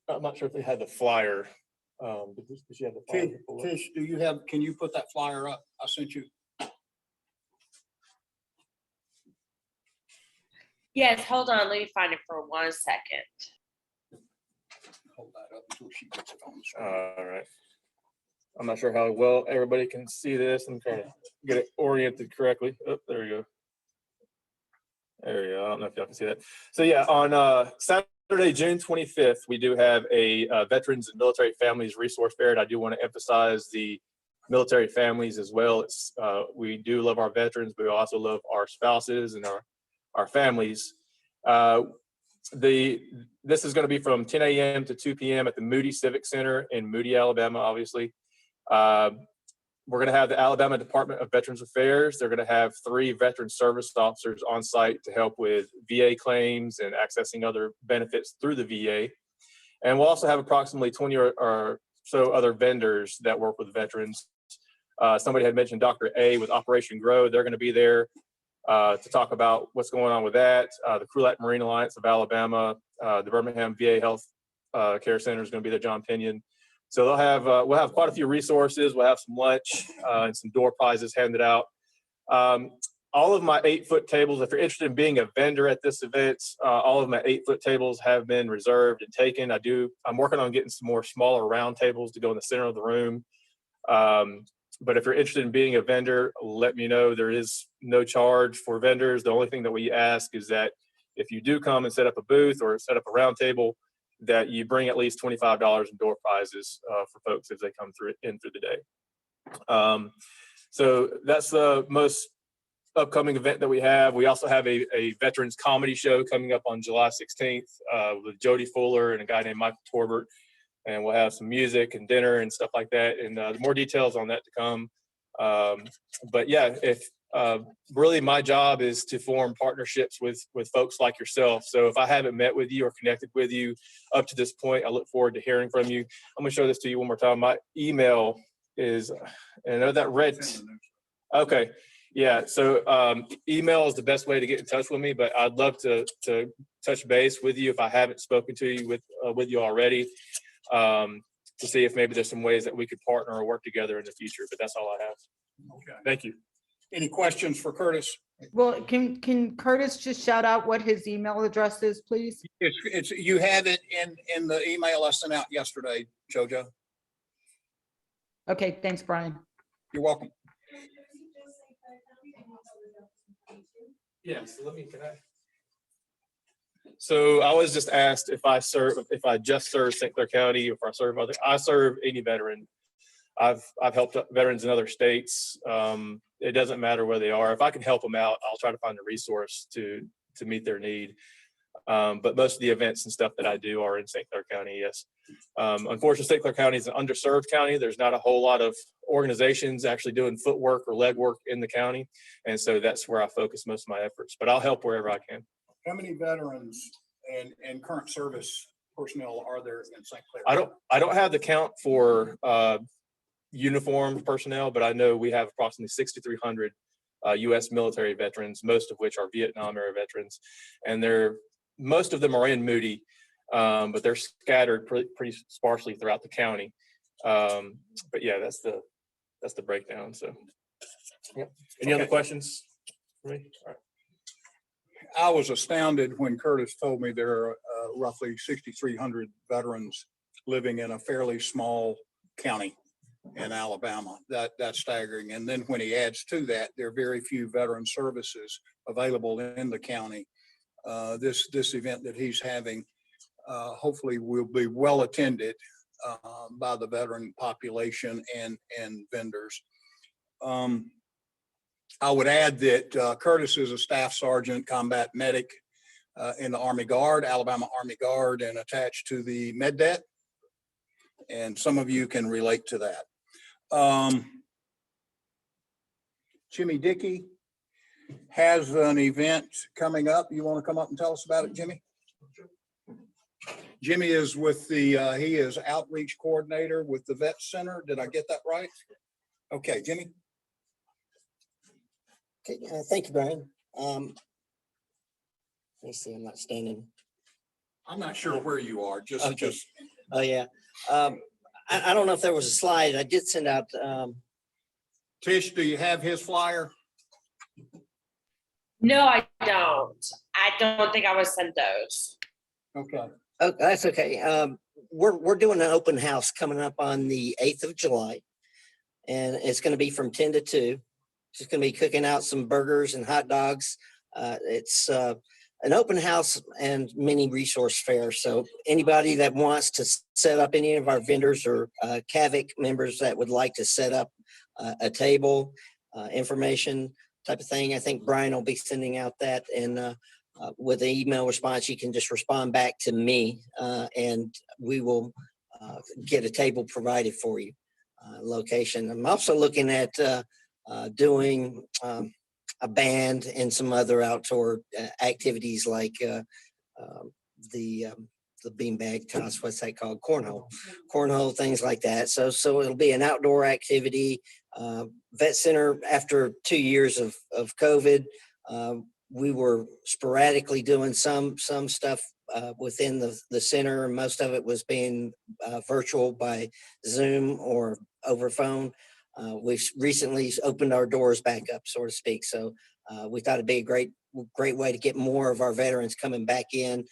I'm not sure if they had the flyer. Did you have the flyer? Tish, can you put that flyer up? I sent you. Yes, hold on. Let me find it for 1 second. Hold that up until she gets it on the screen. All right. I'm not sure how well everybody can see this. I'm trying to get it oriented correctly. Oh, there we go. There we go. I don't know if y'all can see that. So yeah, on Saturday, June 25th, we do have a Veterans and Military Families Resource Fair. And I do want to emphasize the military families as well. We do love our veterans, but we also love our spouses and our families. This is going to be from 10 a.m. to 2 p.m. at the Moody Civic Center in Moody, Alabama, obviously. We're going to have the Alabama Department of Veterans Affairs. They're going to have 3 veteran service officers on site to help with VA claims and accessing other benefits through the VA. And we'll also have approximately 20 or so other vendors that work with veterans. Somebody had mentioned Dr. A with Operation Grow. They're going to be there to talk about what's going on with that. The Crulat Marine Alliance of Alabama, the Birmingham VA Health Care Center is going to be there, John Pinion. So we'll have quite a few resources. We'll have some lunch and some door prizes handed out. All of my 8-foot tables, if you're interested in being a vendor at this event, all of my 8-foot tables have been reserved and taken. I'm working on getting some more smaller round tables to go in the center of the room. But if you're interested in being a vendor, let me know. There is no charge for vendors. The only thing that we ask is that if you do come and set up a booth or set up a round table, that you bring at least $25 in door prizes for folks as they come through the day. So that's the most upcoming event that we have. We also have a veterans comedy show coming up on July 16th with Jody Fuller and a guy named Michael Torbert. And we'll have some music and dinner and stuff like that. And more details on that to come. But yeah, really my job is to form partnerships with folks like yourself. So if I haven't met with you or connected with you up to this point, I look forward to hearing from you. I'm gonna show this to you one more time. My email is, and I know that red. Okay, yeah. So email is the best way to get in touch with me, but I'd love to touch base with you if I haven't spoken to you with you already. To see if maybe there's some ways that we could partner or work together in the future, but that's all I have. Okay. Thank you. Any questions for Curtis? Well, can Curtis just shout out what his email address is, please? You have it in the email I sent out yesterday, JoJo. Okay, thanks, Brian. You're welcome. Yes, So I was just asked if I just serve St. Clair County, if I serve any veteran. I've helped veterans in other states. It doesn't matter where they are. If I can help them out, I'll try to find a resource to meet their need. But most of the events and stuff that I do are in St. Clair County, yes. Unfortunately, St. Clair County is an underserved county. There's not a whole lot of organizations actually doing footwork or leg work in the county. And so that's where I focus most of my efforts, but I'll help wherever I can. How many veterans and current service personnel are there in St. Clair? I don't have the count for uniformed personnel, but I know we have approximately 6,300 U.S. military veterans, most of which are Vietnam era veterans, and most of them are in Moody, but they're scattered pretty sparsely throughout the county. But yeah, that's the breakdown. So, yep. Any other questions for me? All right. I was astounded when Curtis told me there are roughly 6,300 veterans living in a fairly small county in Alabama. That's staggering. And then when he adds to that, there are very few veteran services available in the county. This event that he's having hopefully will be well attended by the veteran population and vendors. I would add that Curtis is a staff sergeant, combat medic in the Army Guard, Alabama Army Guard, and attached to the MedDet. And some of you can relate to that. Jimmy Dickey has an event coming up. You want to come up and tell us about it, Jimmy? Jimmy is with he is outreach coordinator with the Vet Center. Did I get that right? Okay, Jimmy. Okay, thank you, Brian. Let me see, I'm not standing. I'm not sure where you are. Okay. Oh, yeah. I don't know if there was a slide. I did send out. Tish, do you have his flyer? No, I don't. I don't think I was sent those. Okay. Oh, that's okay. We're doing an open house coming up on the 8th of July, and it's going to be from 10 to 2. Just going to be cooking out some burgers and hot dogs. It's an open house and mini resource fair. So anybody that wants to set up, any of our vendors or CAVC members that would like to set up a table, information type of thing, I think Brian will be sending out that. And with an email response, you can just respond back to me and we will get a table provided for you. Location. I'm also looking at doing a band and some other outdoor activities like the beanbag toss, what's that called? Cornhole, things like that. So it'll be an outdoor activity. Vet Center, after 2 years of COVID, we were sporadically doing some stuff within the center, and most of it was being virtual by Zoom or over phone. We've recently opened our doors back up, so to speak. So we thought it'd be a great way to get more of our veterans coming back in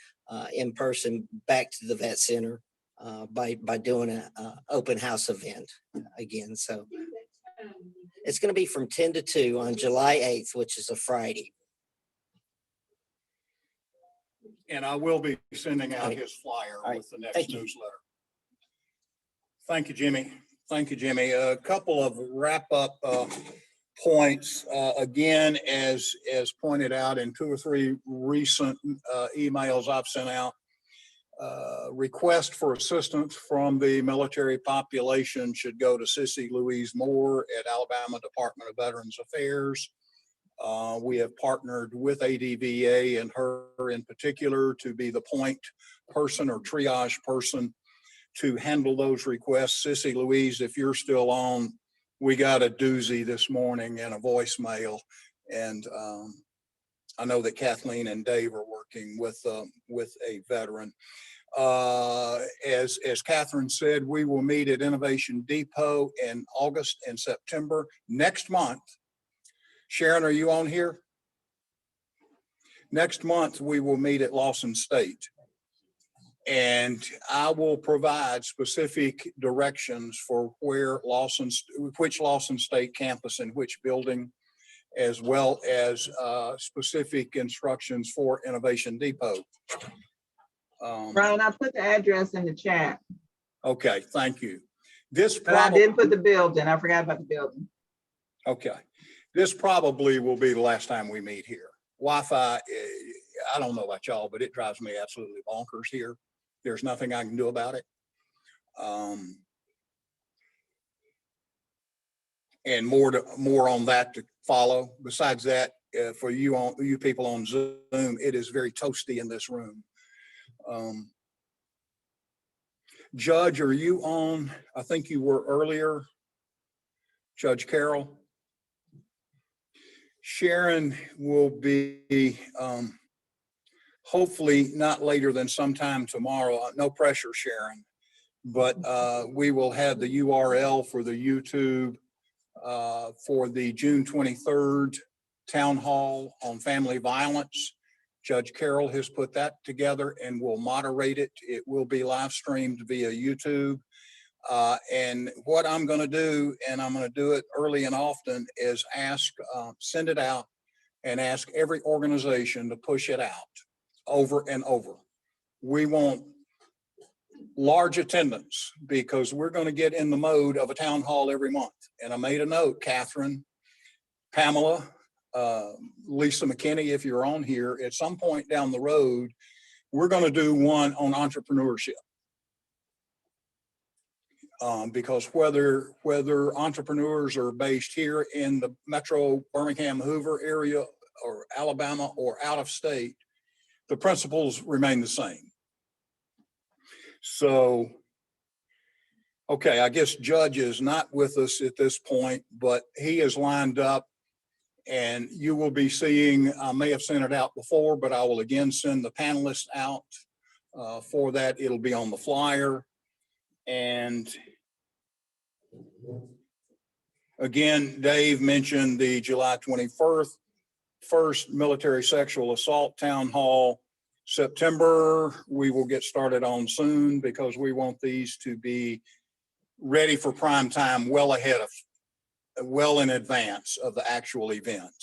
person back to the Vet Center by doing an open house event again. So it's going to be from 10 to 2 on July 8th, which is a Friday. And I will be sending out his flyer with the next newsletter. Thank you, Jimmy. Thank you, Jimmy. A couple of wrap-up points. Again, as pointed out in 2 or 3 recent emails I've sent out, request for assistance from the military population should go to Sissy Louise Moore at Alabama Department of Veterans Affairs. We have partnered with ADVA and her in particular to be the point person or triage person to handle those requests. Sissy Louise, if you're still on, we got a doozy this morning and a voicemail. And I know that Kathleen and Dave are working with a veteran. As Catherine said, we will meet at Innovation Depot in August and September next month. Sharon, are you on here? Next month, we will meet at Lawson State. And I will provide specific directions for which Lawson State campus and which building, as well as specific instructions for Innovation Depot. Brian, I put the address in the chat. Okay, thank you. But I didn't put the building. I forgot about the building. Okay. This probably will be the last time we meet here. Wi-Fi, I don't know about y'all, but it drives me absolutely bonkers here. There's nothing I can do about it. And more on that to follow. Besides that, for you people on Zoom, it is very toasty in this room. Judge, are you on? I think you were earlier. Judge Carroll. Sharon will be hopefully not later than sometime tomorrow. No pressure, Sharon. But we will have the URL for the YouTube for the June 23rd town hall on family violence. Judge Carroll has put that together and will moderate it. It will be live streamed via YouTube. And what I'm going to do, and I'm going to do it early and often, is send it out and ask every organization to push it out over and over. We want large attendance because we're going to get in the mode of a town hall every month. And I made a note, Catherine, Pamela, Lisa McKinney, if you're on here, at some point down the road, we're going to do one on entrepreneurship. Because whether entrepreneurs are based here in the metro Birmingham, Hoover area or Alabama or out of state, the principles remain the same. So, okay, I guess Judge is not with us at this point, but he is lined up. And you will be seeing, I may have sent it out before, but I will again send the panelists out for that. It'll be on the flyer. And again, Dave mentioned the July 21st military sexual assault town hall. September, we will get started on soon because we want these to be ready for prime time well in advance of the actual event.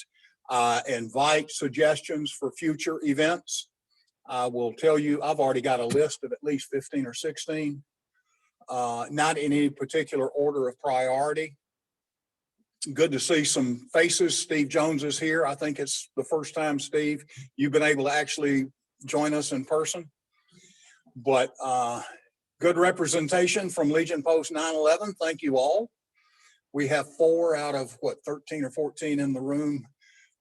Invite suggestions for future events. I will tell you, I've already got a list of at least 15 or 16, not in any particular order of priority. Good to see some faces. Steve Jones is here. I think it's the first time, Steve, you've been able to actually join us in person. But good representation from Legion Post 9/11. Thank you all. We have 4 out of what, 13 or 14 in the room.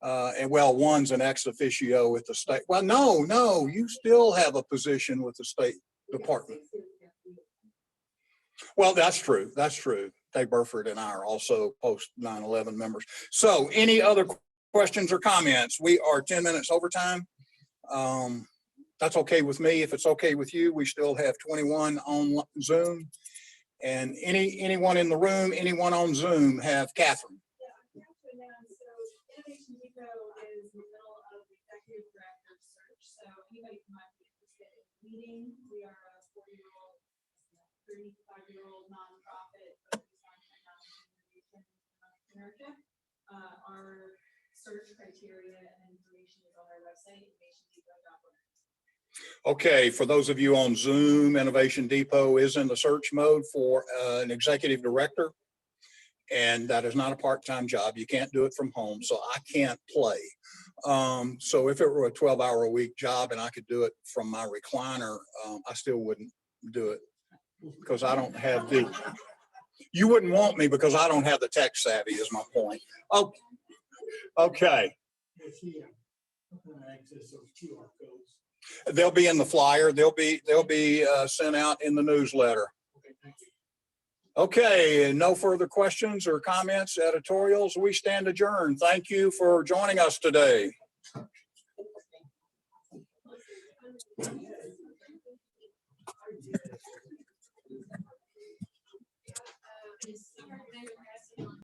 And well, one's an ex officio with the state. Well, no, you still have a position with the State Department. Well, that's true. That's true. Dave Burford and I are also post 9/11 members. So any other questions or comments? We are 10 minutes overtime. That's okay with me. If it's okay with you, we still have 21 on Zoom. And anyone in the room, anyone on Zoom have Catherine? Innovation Depot is in the middle of the executive director search. So anybody who might be interested in leading, we are a 40-year-old, 35-year-old nonprofit focused on technology, innovation, and entrepreneurship. Our search criteria and information is on our website, innovationdepot.org. Okay, for those of you on Zoom, Innovation Depot is in the search mode for an executive director. And that is not a part-time job. You can't do it from home, so I can't play. So if it were a 12-hour-a-week job and I could do it from my recliner, I still wouldn't do it because I don't have the, you wouldn't want me because I don't have the tech savvy is my point. Oh, okay. They'll be in the flyer. They'll be sent out in the newsletter. Okay, no further questions or comments, editorials. We stand adjourned. Thank you for joining us today.